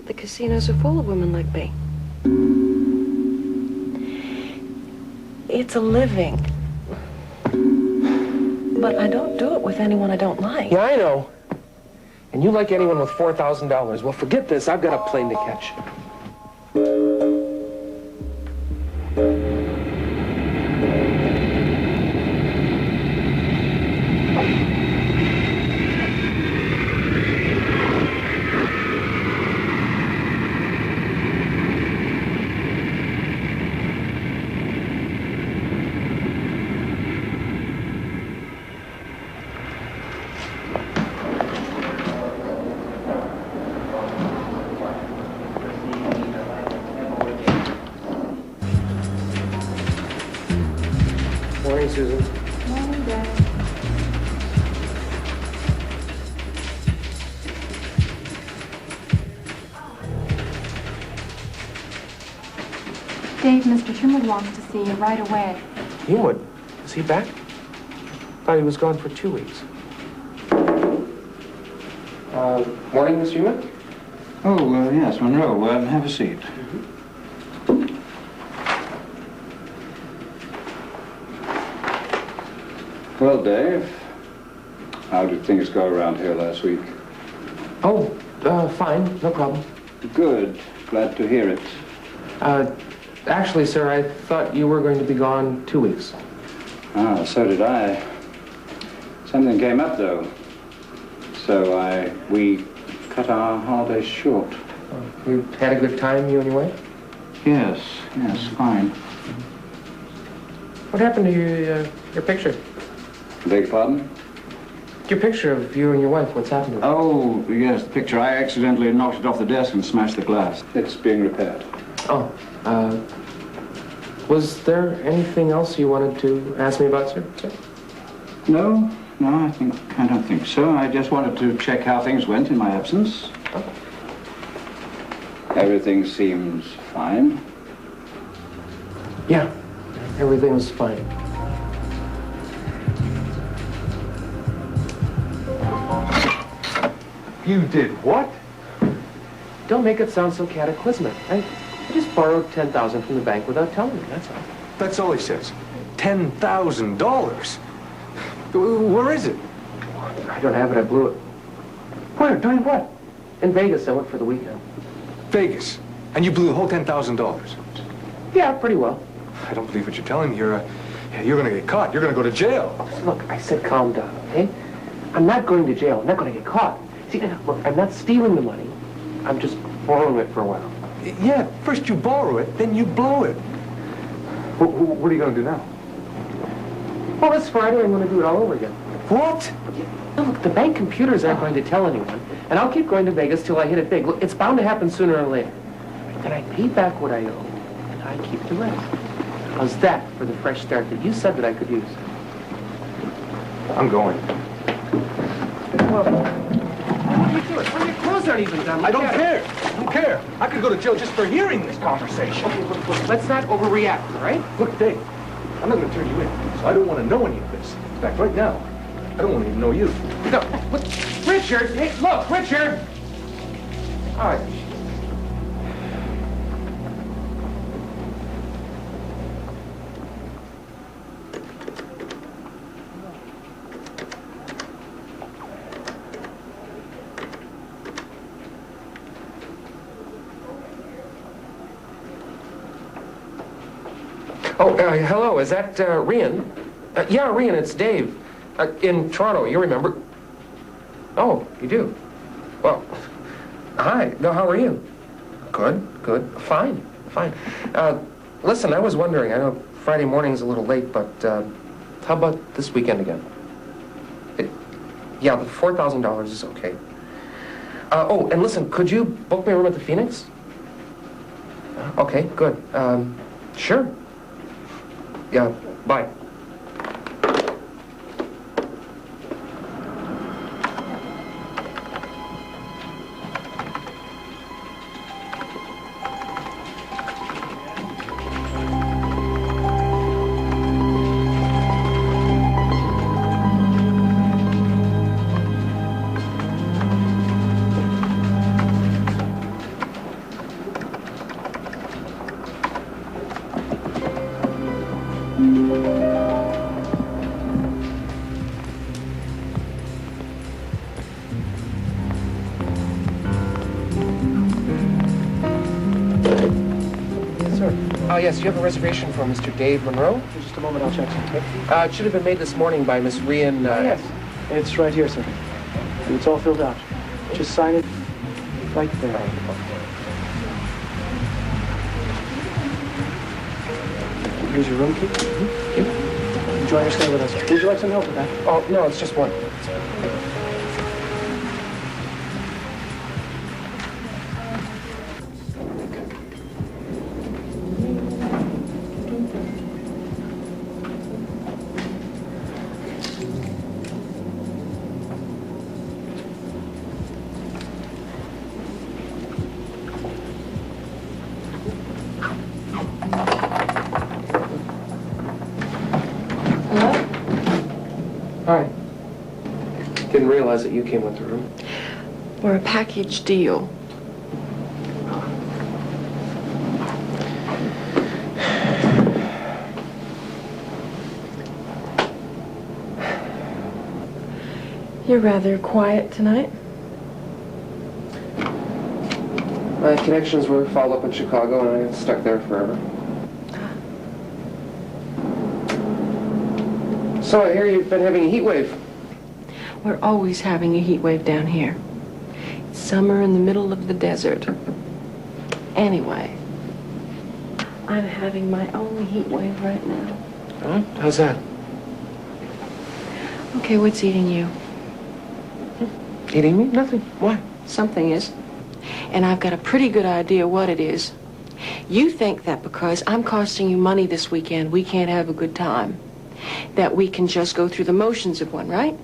The casinos are full of women like me. It's a living. But I don't do it with anyone I don't like. Yeah, I know. And you like anyone with $4,000. Well, forget this. I've got a plane to catch. Morning, Susan. Morning, Dad. Dave, Mr. Trimwood wants to see you right away. He would. Is he back? Thought he was gone for 2 weeks. Morning, Mr. Human? Oh, yes, Monroe. Have a seat. Well, Dave, how did things go around here last week? Oh, fine. No problem. Good. Glad to hear it. Actually, sir, I thought you were going to be gone 2 weeks. Ah, so did I. Something came up, though. So we cut our holidays short. You had a good time, you and your wife? Yes, fine. What happened to your picture? Beg your pardon? Your picture of you and your wife, what's happened to it? Oh, yes, the picture. I accidentally knocked it off the desk and smashed the glass. It's being repaired. Oh, was there anything else you wanted to ask me about, sir? No, I don't think so. I just wanted to check how things went in my absence. Oh. Everything seems fine. Yeah, everything was fine. You did what? Don't make it sound so cataclysmic. I just borrowed $10,000 from the bank without telling you, that's all. That's all he says. $10,000. Where is it? I don't have it, I blew it. Where? Doing what? In Vegas, I went for the weekend. Vegas. And you blew the whole $10,000. Yeah, pretty well. I don't believe what you're telling me. You're going to get caught. You're going to go to jail. Look, I said calm down, okay? I'm not going to jail. I'm not going to get caught. See, look, I'm not stealing the money. I'm just borrowing it for a while. Yeah, first you borrow it, then you blow it. What are you going to do now? Well, this Friday, I'm going to do it all over again. What? Now, look, the bank computers aren't going to tell anyone, and I'll keep going to Vegas till I hit it big. Look, it's bound to happen sooner or later. Then I pay back what I owe, and I keep the rest. How's that for the fresh start that you said that I could use? I'm going. Well, what are you doing? even done. I don't care. I don't care. I could go to jail just for hearing this conversation. Okay, look, let's not overreact, all right? Look, Dave, I'm not going to turn you in, so I don't want to know any of this. In fact, right now, I don't want to even know you. No, look, Richard, hey, look, Richard! All right. Oh, hello, is that Rian? Yeah, Rian, it's Dave. In Toronto, you remember? Oh, you do? Well, hi. No, how are you? Good, good. Fine, fine. Listen, I was wondering, I know Friday morning's a little late, but how about this weekend again? Yeah, the $4,000 is okay. Oh, and listen, could you book me a room at the Phoenix? Okay, good. Sure. Yeah, bye. Yes, you have a reservation for Mr. Dave Monroe? Just a moment, I'll check, sir. It should have been made this morning by Miss Rian. Yes, it's right here, sir. And it's all filled out. Just sign it right there. Here's your room key. Enjoy your stay with us. Would you like some help with that? Oh, no, it's just one. Hi. Didn't realize that you came with the room. We're a package deal. You're rather quiet tonight. My connections were fouled up in Chicago, and I got stuck there forever. So I hear you've been having a heat wave. We're always having a heat wave down here. It's summer in the middle of the desert. Anyway, I'm having my own heat wave right now. Huh? How's that? Okay, what's eating you? Eating me? Nothing. Why? Something is. And I've got a pretty good idea what it is. You think that because I'm costing you money this weekend, we can't have a good time. That we can just go through the motions of one, right?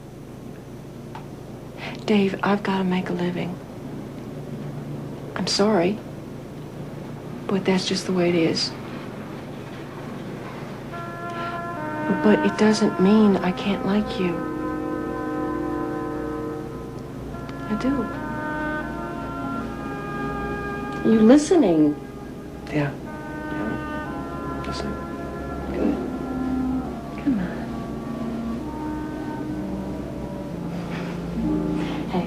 Dave, I've got to make a living. I'm sorry, but that's just the way it is. But it doesn't mean I can't like you. I do. You listening? Yeah. Listening. Come on. Hey,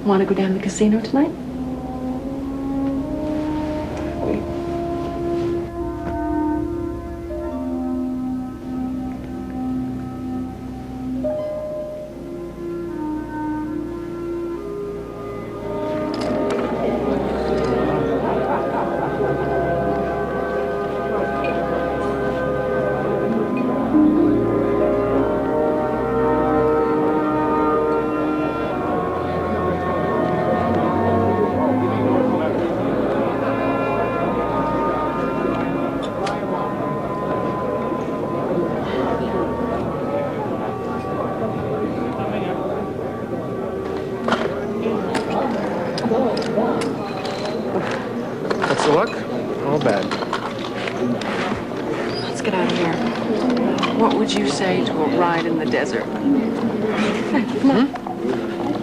want to go down to the casino tonight? Wait. Best of luck. All bad. Let's get out of here. What would you say to a ride in the desert? Come on.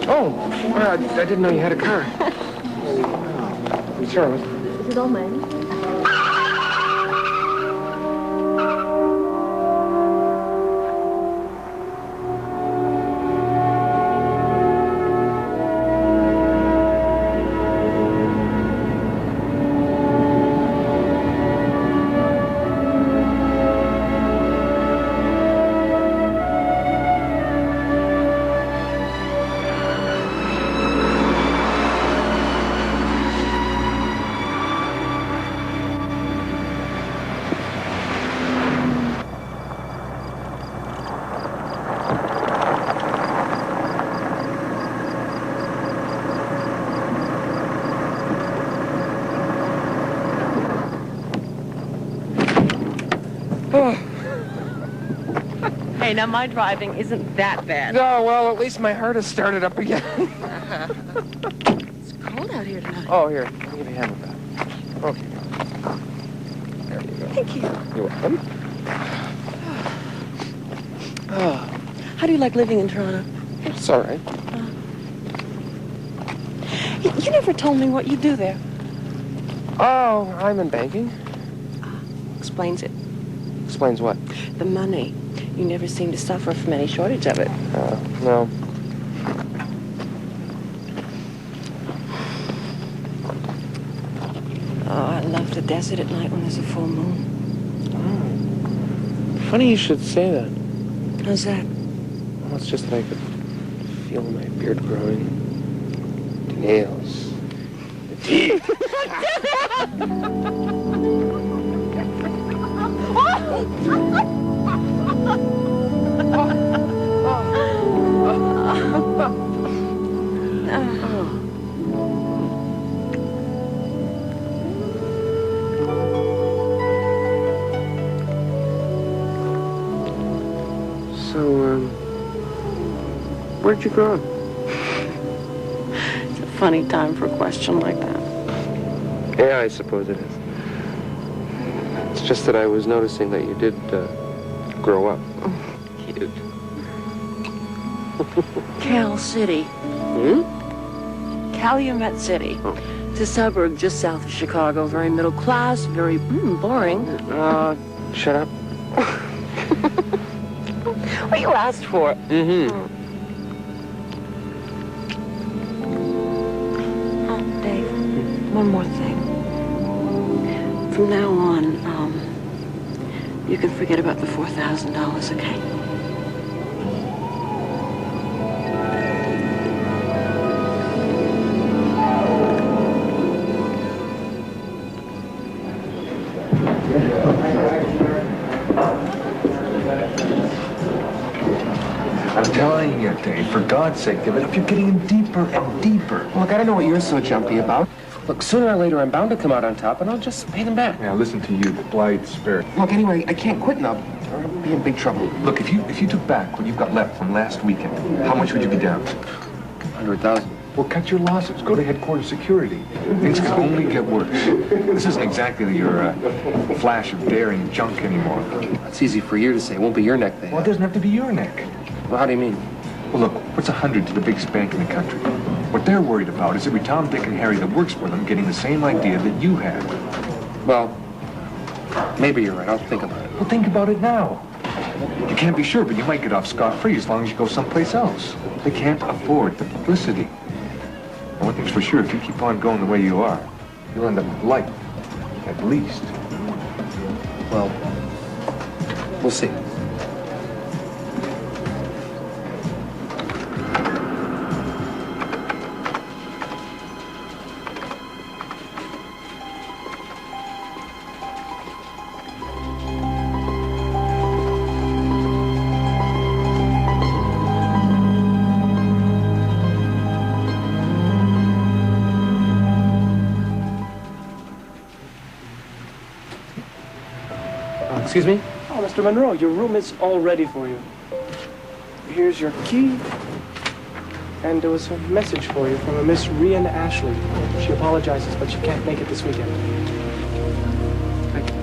Oh, I didn't know you had a car. Sure. Is it all mine? Hey, now my driving isn't that bad. No, well, at least my heart has started up again. It's cold out here tonight. Oh, here. I'll give you a hand with that. Okay. There you go. Thank you. You're welcome. How do you like living in Toronto? It's all right. You never told me what you do there. Oh, I'm in banking. Explains it. Explains what? The money. You never seem to suffer from any shortage of it. No. Oh, I love the desert at night when there's a full moon. Oh. Funny you should say that. How's that? Well, it's just that I could feel my beard growing. The nails. The teeth. So, where'd you grow up? It's a funny time for a question like that. Yeah, I suppose it is. It's just that I was noticing that you did grow up. Cute. Cal City. Hmm? Calumet City. Oh. It's a suburb just south of Chicago. Very middle class, very boring. Shut up. What you asked for? Mm-hmm. Oh, Dave, one more thing. From now on, you can forget about the $4,000, okay? I'm telling you, Dave, for God's sake, give it up. You're getting in deeper and deeper. Look, I don't know what you're so jumpy about. Look, sooner or later, I'm bound to come out on top, and I'll just pay them back. Now, listen to you, the blithe spirit. Look, anyway, I can't quit now, or I'll be in big trouble. Look, if you took back what you've got left from last weekend, how much would you be down? 100,000. Well, cut your losses. Go to headquarters security. Things can only get worse. This isn't exactly your flash of daring junk anymore. That's easy for you to say. It won't be your neck, Dave. Well, it doesn't have to be your neck. Well, how do you mean? Well, look, what's 100 to the biggest bank in the country? What they're worried about is every Tom, Dick, and Harry that works for them getting the same idea that you had. Well, maybe you're right. I'll think about it. Well, think about it now. You can't be sure, but you might get off scot-free as long as you go someplace else. They can't afford the publicity. And one thing's for sure, if you keep on going the way you are, you'll end up with life, at least. Well, we'll see. Excuse me? Oh, Mr. Monroe, your room is all ready for you. Here's your key. And there was a message for you from a Miss Rian Ashley. She apologizes, but she can't make it this weekend. Thank you.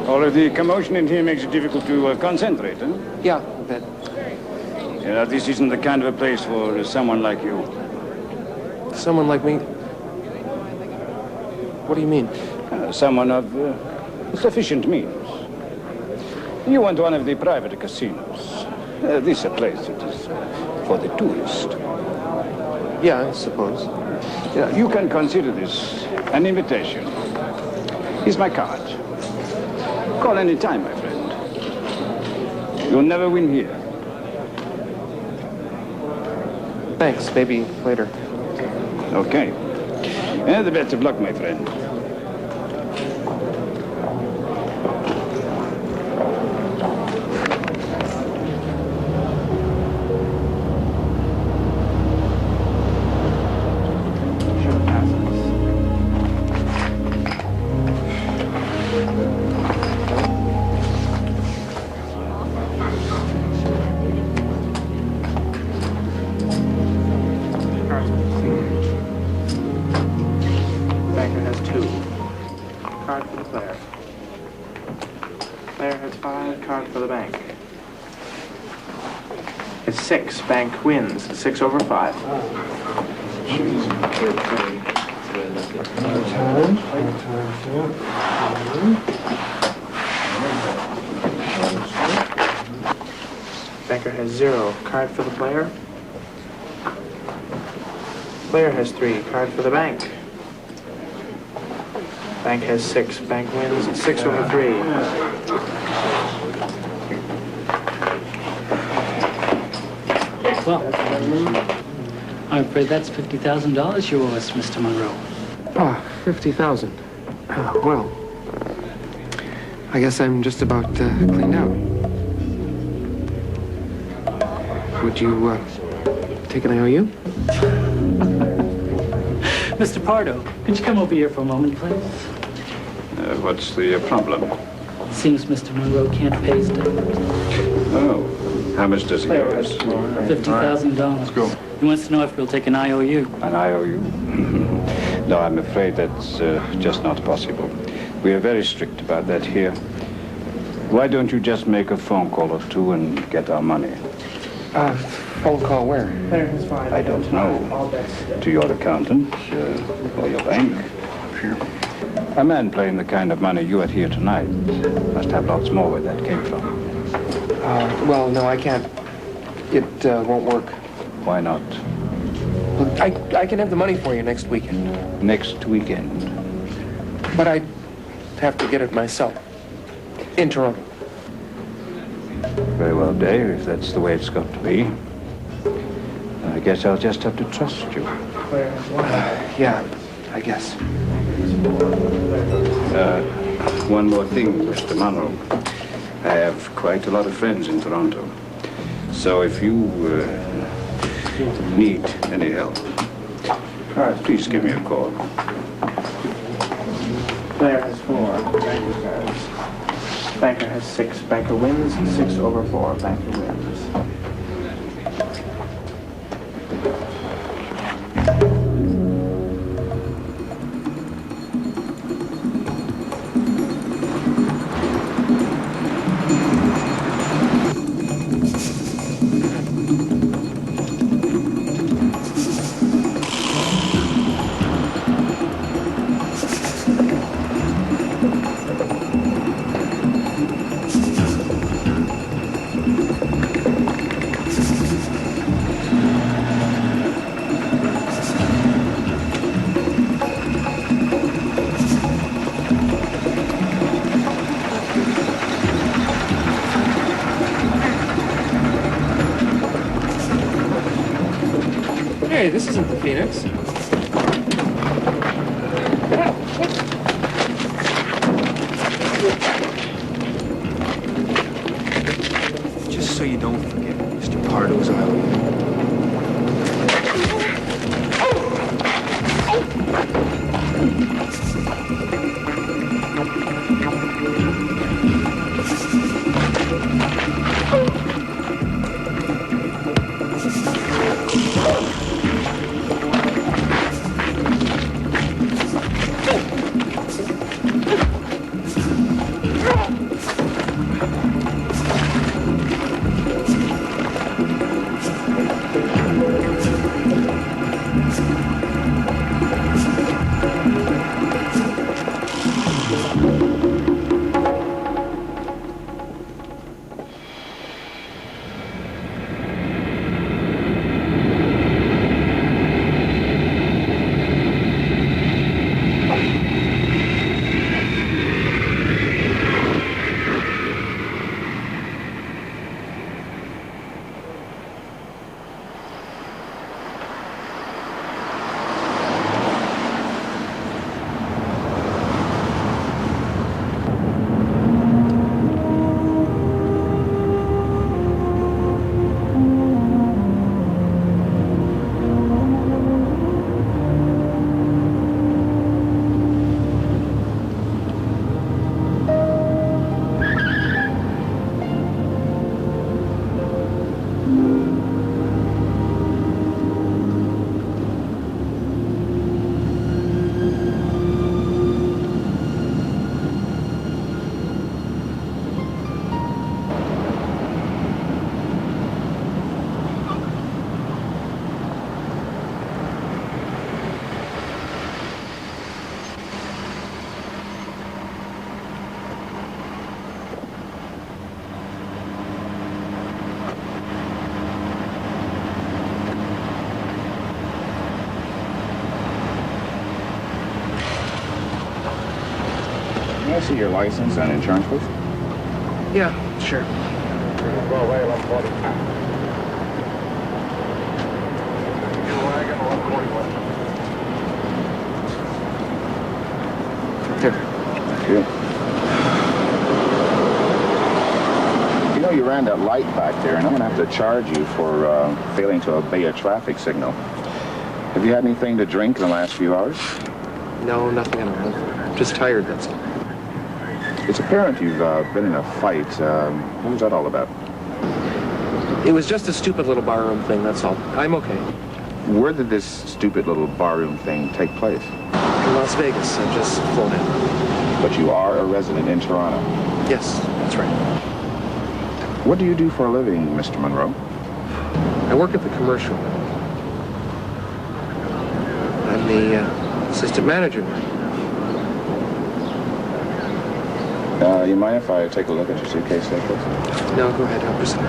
All of the commotion in here makes it difficult to concentrate, huh? Yeah, I bet. Yeah, this isn't the kind of a place for someone like you. Someone like me? What do you mean? Someone of sufficient means. You want one of the private casinos. This is a place that is for the tourist. Yeah, I suppose. Yeah, you can consider this an invitation. Here's my card. Call any time, my friend. You'll never win here. Thanks, maybe later. Okay. And the best of luck, my friend. Bank wins 6 over 5. Banker has 0. Card for the player. Player has 3. Card for the bank. Bank has 6. Bank wins 6 over 3. Well, I'm afraid that's $50,000 you owe us, Mr. Monroe. Ah, 50,000. Well, I guess I'm just about cleaned out. Would you take an IOU? Mr. Pardo, could you come over here for a moment, please? What's the problem? Seems Mr. Monroe can't pay his debt. Oh. How much does he owe us? $50,000. Let's go. He wants to know if we'll take an IOU. An IOU? No, I'm afraid that's just not possible. We are very strict about that here. Why don't you just make a phone call or two and get our money? Phone call where? I don't know. To your accountant or your bank. A man playing the kind of money you had here tonight must have lots more where that came from. Well, no, I can't. It won't work. Why not? Look, I can have the money for you next weekend. Next weekend? But I'd have to get it myself. In Toronto. Very well, Dave, if that's the way it's got to be. I guess I'll just have to trust you. Yeah, I guess. One more thing, Mr. Monroe. I have quite a lot of friends in Toronto. So if you need any help, please give me a call. Player has 4. Banker has. Banker has 6. Banker wins. 6 over 4. Banker wins. Hey, this isn't the Phoenix. Just so you don't forget, Mr. Pardo's Island. May I see your license and insurance, please? Yeah, sure. Here. Thank you. You know, you ran that light back there, and I'm going to have to charge you for failing to obey a traffic signal. Have you had anything to drink in the last few hours? No, nothing at all. I'm just tired, that's all. It's apparent you've been in a fight. What was that all about? It was just a stupid little barroom thing, that's all. I'm okay. Where did this stupid little barroom thing take place? In Las Vegas. I've just flown in. But you are a resident in Toronto? Yes, that's right. What do you do for a living, Mr. Monroe? I work at the commercial. I'm the assistant manager. You mind if I take a look at your suitcase there, please? No, go ahead. I'll proceed.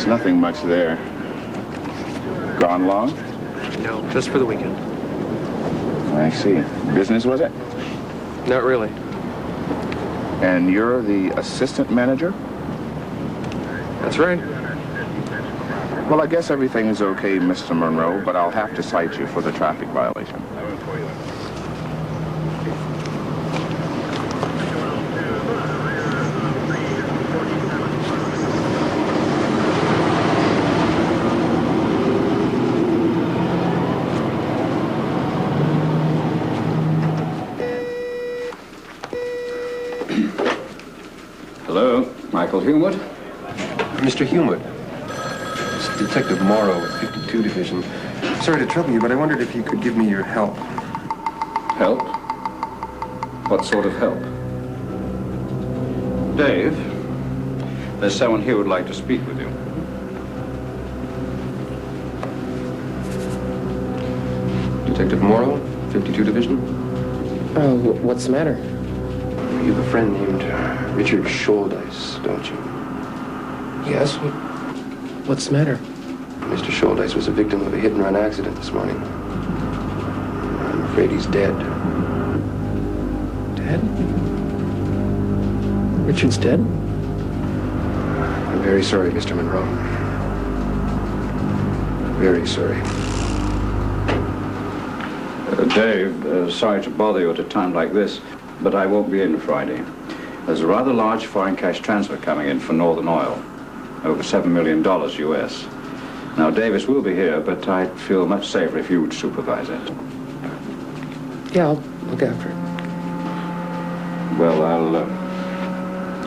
Nothing much there. Gone long? No, just for the weekend. I see. Business, was it? Not really. And you're the assistant manager? That's right. Well, I guess everything's okay, Mr. Monroe, but I'll have to cite you for the traffic violation. Hello, Michael Humwood. Mr. Humwood. It's Detective Morrow with 52 Division. Sorry to trouble you, but I wondered if you could give me your help. Help? What sort of help? Dave, there's someone here who'd like to speak with you. Detective Morrow, 52 Division. Oh, what's the matter? You have a friend named Richard Shouldice, don't you? Yes? What's the matter? Mr. Shouldice was a victim of a hit-and-run accident this morning. I'm afraid he's dead. Dead? Richard's dead? I'm very sorry, Mr. Monroe. Very sorry. Dave, sorry to bother you at a time like this, but I won't be in Friday. There's a rather large foreign cash transfer coming in for Northern Oil, over $7 million US. Now, Davis will be here, but I'd feel much safer if you would supervise it. Yeah, I'll look after it. Well,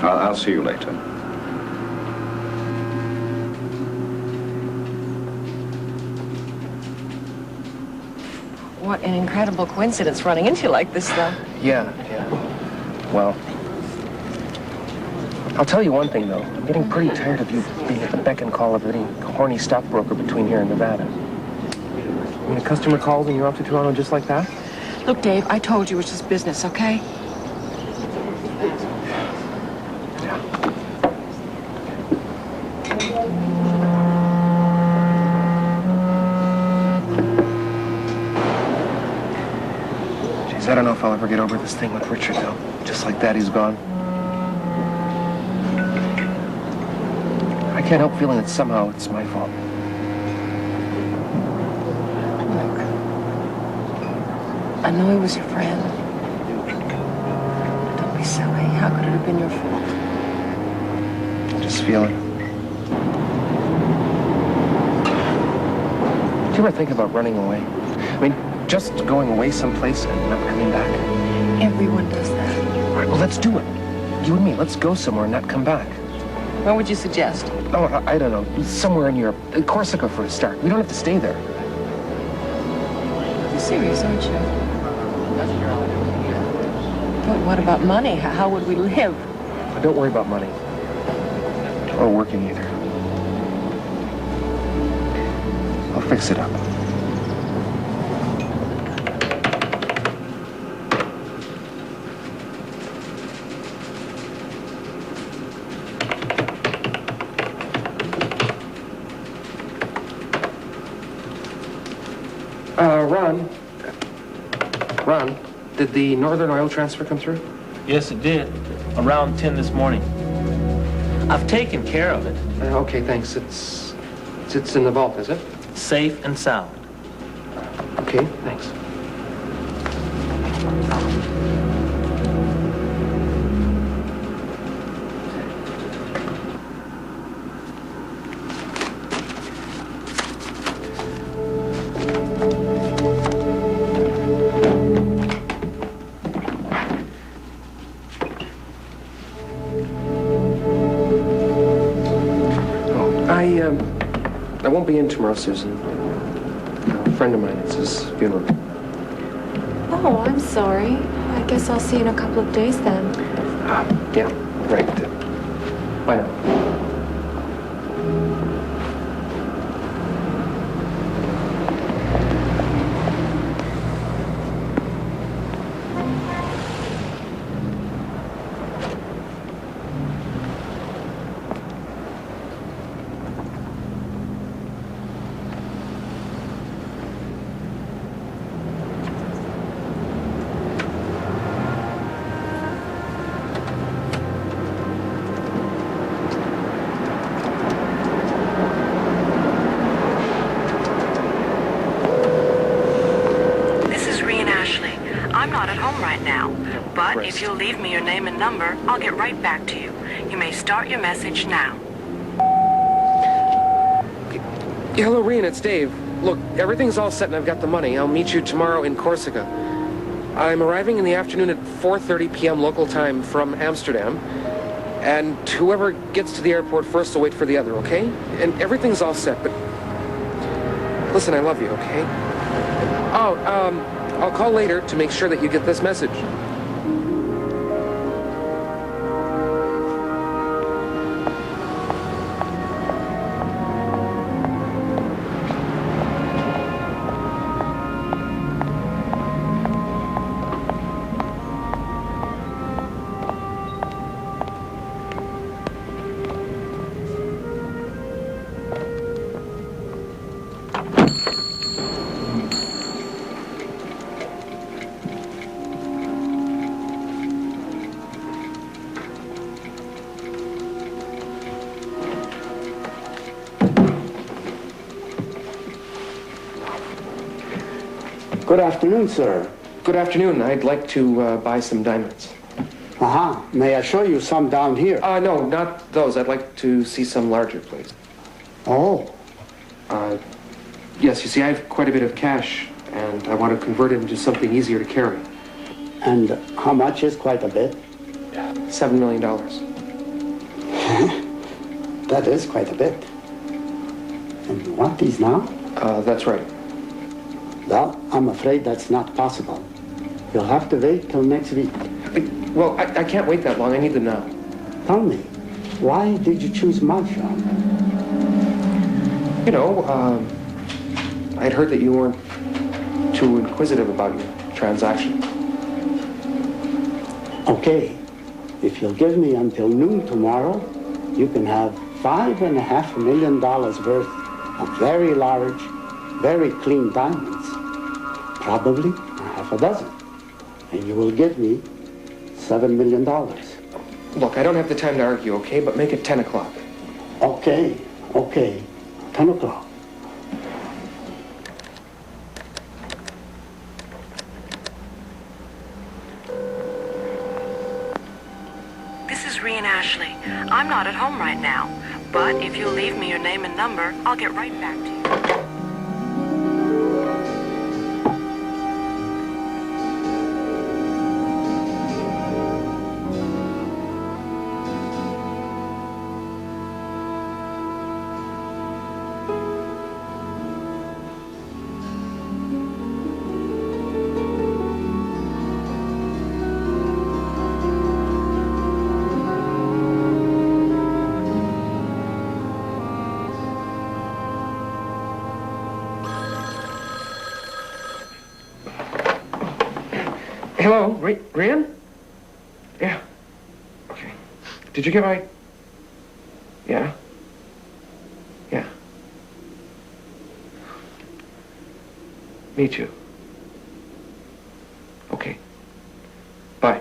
I'll see you later. What an incredible coincidence running into you like this, though. Yeah. Well, I'll tell you one thing, though. I'm getting pretty tired of you being at the beck and call of any horny stockbroker between here and Nevada. When a customer calls and you're off to Toronto just like that? Look, Dave, I told you it's just business, okay? Jeez, I don't know if I'll ever get over this thing with Richard, though. Just like that, he's gone. I can't help feeling that somehow it's my fault. Look, I know he was your friend. Don't be silly. How could it have been your fault? I just feel it. Do you ever think about running away? I mean, just going away someplace and not coming back. Everyone does that. All right, well, let's do it. You and me, let's go somewhere and not come back. What would you suggest? Oh, I don't know. Somewhere in Europe. Corsica for a start. We don't have to stay there. You're serious, aren't you? But what about money? How would we live? Don't worry about money. Or working either. I'll fix it up. Ron, did the Northern Oil transfer come through? Yes, it did. Around 10 this morning. I've taken care of it. Okay, thanks. It's in the vault, is it? Safe and sound. Okay, thanks. I won't be in tomorrow, Susan. A friend of mine, it's his funeral. Oh, I'm sorry. I guess I'll see you in a couple of days then. Yeah, right. Bye now. If you'll leave me your name and number, I'll get right back to you. You may start your message now. Hello, Rian, it's Dave. Look, everything's all set and I've got the money. I'll meet you tomorrow in Corsica. I'm arriving in the afternoon at 4:30 p.m. local time from Amsterdam. And whoever gets to the airport first will wait for the other, okay? And everything's all set, but... Listen, I love you, okay? Oh, I'll call later to make sure that you get this message. Good afternoon, sir. Good afternoon. I'd like to buy some diamonds. Uh-huh. May I show you some down here? No, not those. I'd like to see some larger, please. Oh. Yes, you see, I have quite a bit of cash, and I want to convert it into something easier to carry. And how much is quite a bit? $7 million. That is quite a bit. And you want these now? That's right. Well, I'm afraid that's not possible. You'll have to wait till next week. Well, I can't wait that long. I need them now. Tell me, why did you choose my shop? You know, I'd heard that you weren't too inquisitive about your transactions. Okay. If you'll give me until noon tomorrow, you can have $5.5 million worth of very large, very clean diamonds. Probably half a dozen. And you will give me $7 million. Look, I don't have the time to argue, okay? But make it 10 o'clock. Okay, 10 o'clock. This is Rian Ashley. I'm not at home right now, but if you'll leave me your name and number, I'll get right back to you. Hello, Rian? Yeah. Okay. Did you get my... Yeah? Yeah. Me too. Okay. Bye.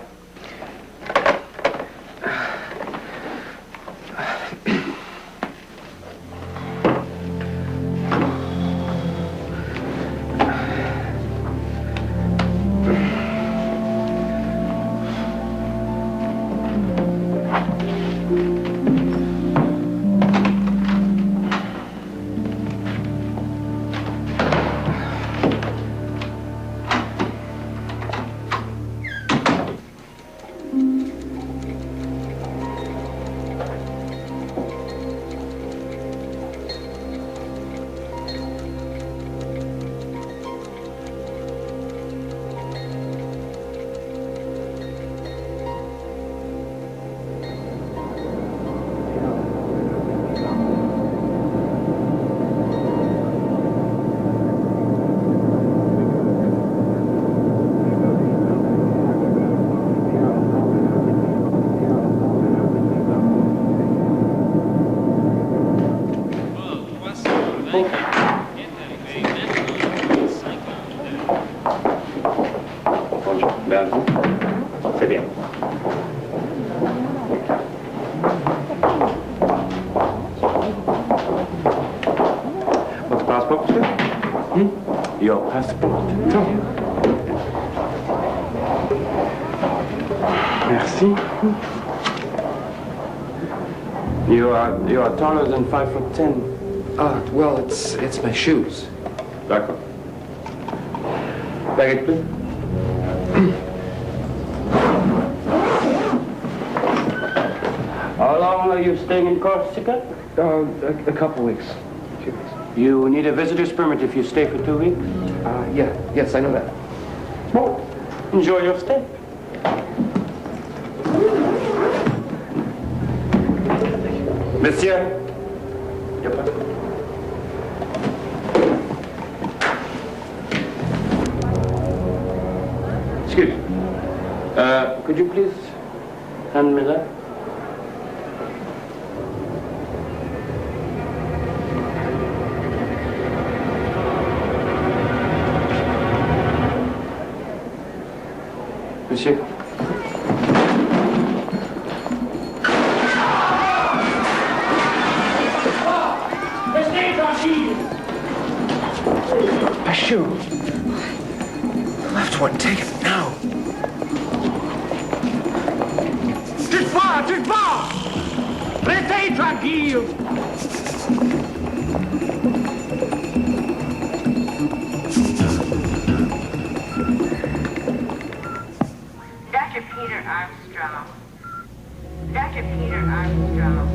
your passport. Merci. You are taller than 5'10". Well, it's my shoes. D'accord. Baguette, please. How long are you staying in Corsica? A couple weeks. You need a visitor's permit if you stay for 2 weeks? Yes, I know that. Well, enjoy your stay. Monsieur. Excuse me. Could you please hand me that? Monsieur. My shoe. The left one, take it now. Dites pas! Restez tranquille! Dr. Peter Armstrong. Dr. Peter Armstrong.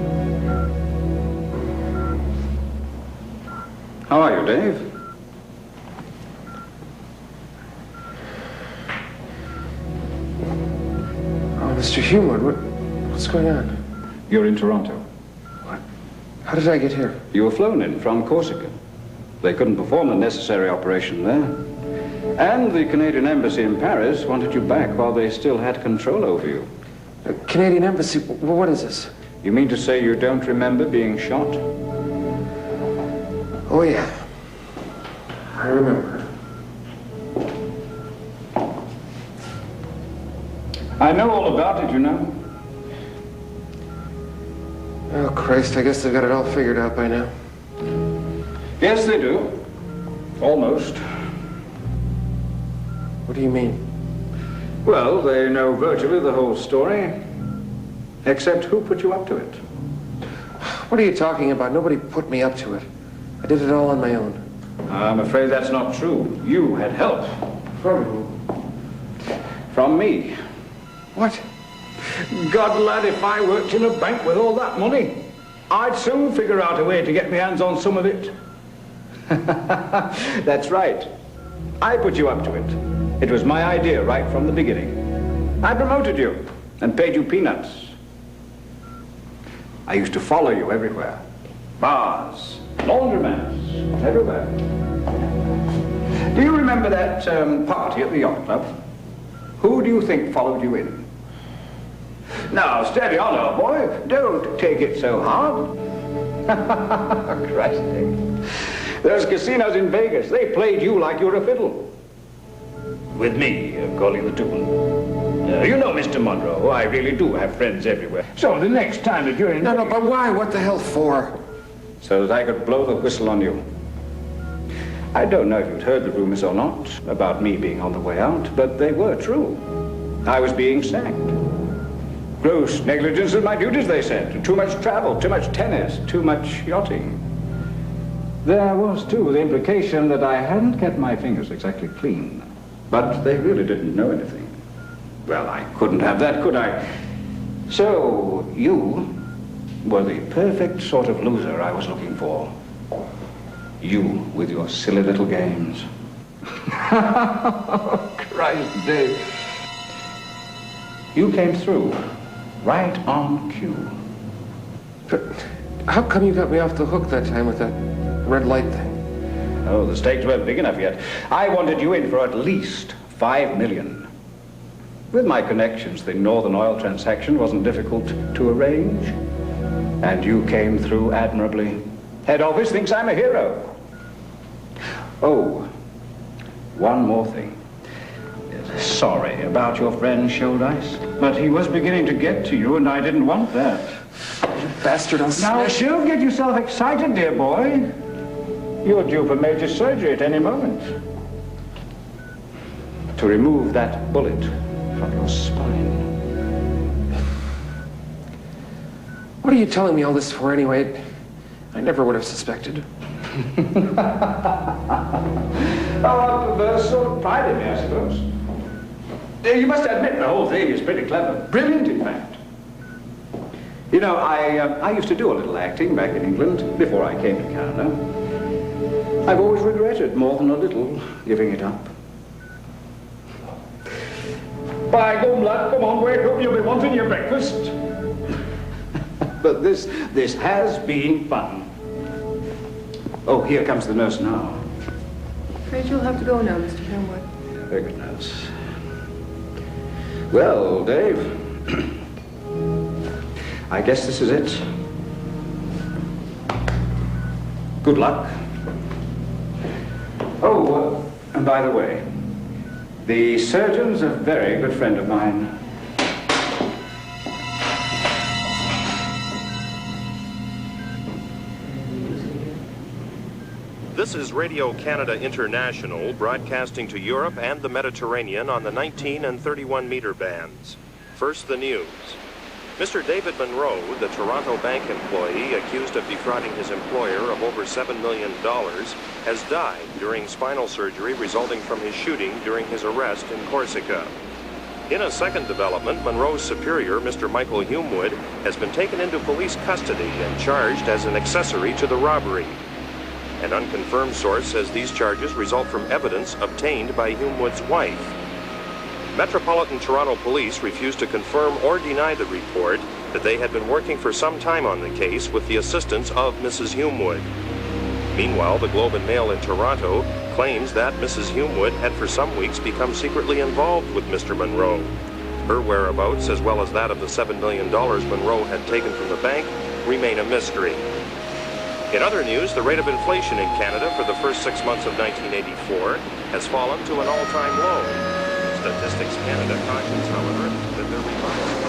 How are you, Dave? Mr. Heward, what's going on? You're in Toronto. What? How did I get here? You were flown in from Corsica. They couldn't perform the necessary operation there. And the Canadian Embassy in Paris wanted you back while they still had control over you. Canadian Embassy? What is this? You mean to say you don't remember being shot? Oh, yeah. I remember. I know all about it, you know. Oh, Christ, I guess they've got it all figured out by now. Yes, they do. Almost. What do you mean? Well, they know virtually the whole story. Except who put you up to it? What are you talking about? Nobody put me up to it. I did it all on my own. I'm afraid that's not true. You had help. From who? From me. What? God, lad, if I worked in a bank with all that money, I'd soon figure out a way to get my hands on some of it. That's right. I put you up to it. It was my idea right from the beginning. I promoted you and paid you peanuts. I used to follow you everywhere. Bars, laundromats, everywhere. Do you remember that party at the yacht club? Who do you think followed you in? Now, steady on, old boy. Don't take it so hard. Christ, those casinos in Vegas, they played you like you were a fiddle. With me, calling the tune. You know, Mr. Monroe, I really do have friends everywhere. So the next time that you're in... No, but why? What the hell for? So that I could blow the whistle on you. I don't know if you'd heard the rumors or not about me being on the way out, but they were true. I was being sacked. Gross negligence of my duties, they said. Too much travel, too much tennis, too much yachting. There was, too, the implication that I hadn't kept my fingers exactly clean. But they really didn't know anything. Well, I couldn't have that, could I? So, you were the perfect sort of loser I was looking for. You with your silly little games. Christ, Dave. You came through right on cue. But how come you got me off the hook that time with that red light thing? Oh, the stakes weren't big enough yet. I wanted you in for at least $5 million. With my connections, the Northern Oil transaction wasn't difficult to arrange. And you came through admirably. Head office thinks I'm a hero. Oh, one more thing. Sorry about your friend Shouldice, but he was beginning to get to you, and I didn't want that. You bastard, I'll Now, smash you. don't get yourself excited, dear boy. You're due for major surgery at any moment. to remove that bullet from your spine. What are you telling me all this for anyway? I never would have suspected. Oh, a sort of pride in me, I suppose. You must admit the whole thing is pretty clever. Brilliant, in fact. You know, I used to do a little acting back in England before I came to Canada. I've always regretted more than a little giving it up. By gum, lad, come on, wake up, you'll be wanting your breakfast. But this has been fun. Oh, here comes the nurse now. Afraid you'll have to go now, Mr. Hillwood. Very good, nurse. Well, Dave, I guess this is it. Good luck. Oh, and by the way, the surgeon's a very good friend of mine. This is Radio Canada International, broadcasting to Europe and the Mediterranean on the 19 and 31 meter bands. First, the news. Mr. David Monroe, the Toronto bank employee accused of defrauding his employer of over $7 million, has died during spinal surgery resulting from his shooting during his arrest in Corsica. In a second development, Monroe's superior, Mr. Michael Humewood, has been taken into police custody and charged as an accessory to the robbery. An unconfirmed source says these charges result from evidence obtained by Humewood's wife. Metropolitan Toronto Police refused to confirm or deny the report that they had been working for some time on the case with the assistance of Mrs. Humewood. Meanwhile, the Globe and Mail in Toronto claims that Mrs. Humewood had for some weeks become secretly involved with Mr. Monroe. Her whereabouts, as well as that of the $7 million Monroe had taken from the bank, remain a mystery. In other news, the rate of inflation in Canada for the first 6 months of 1984 has fallen to an all-time low. Statistics Canada cautions, however, that their revised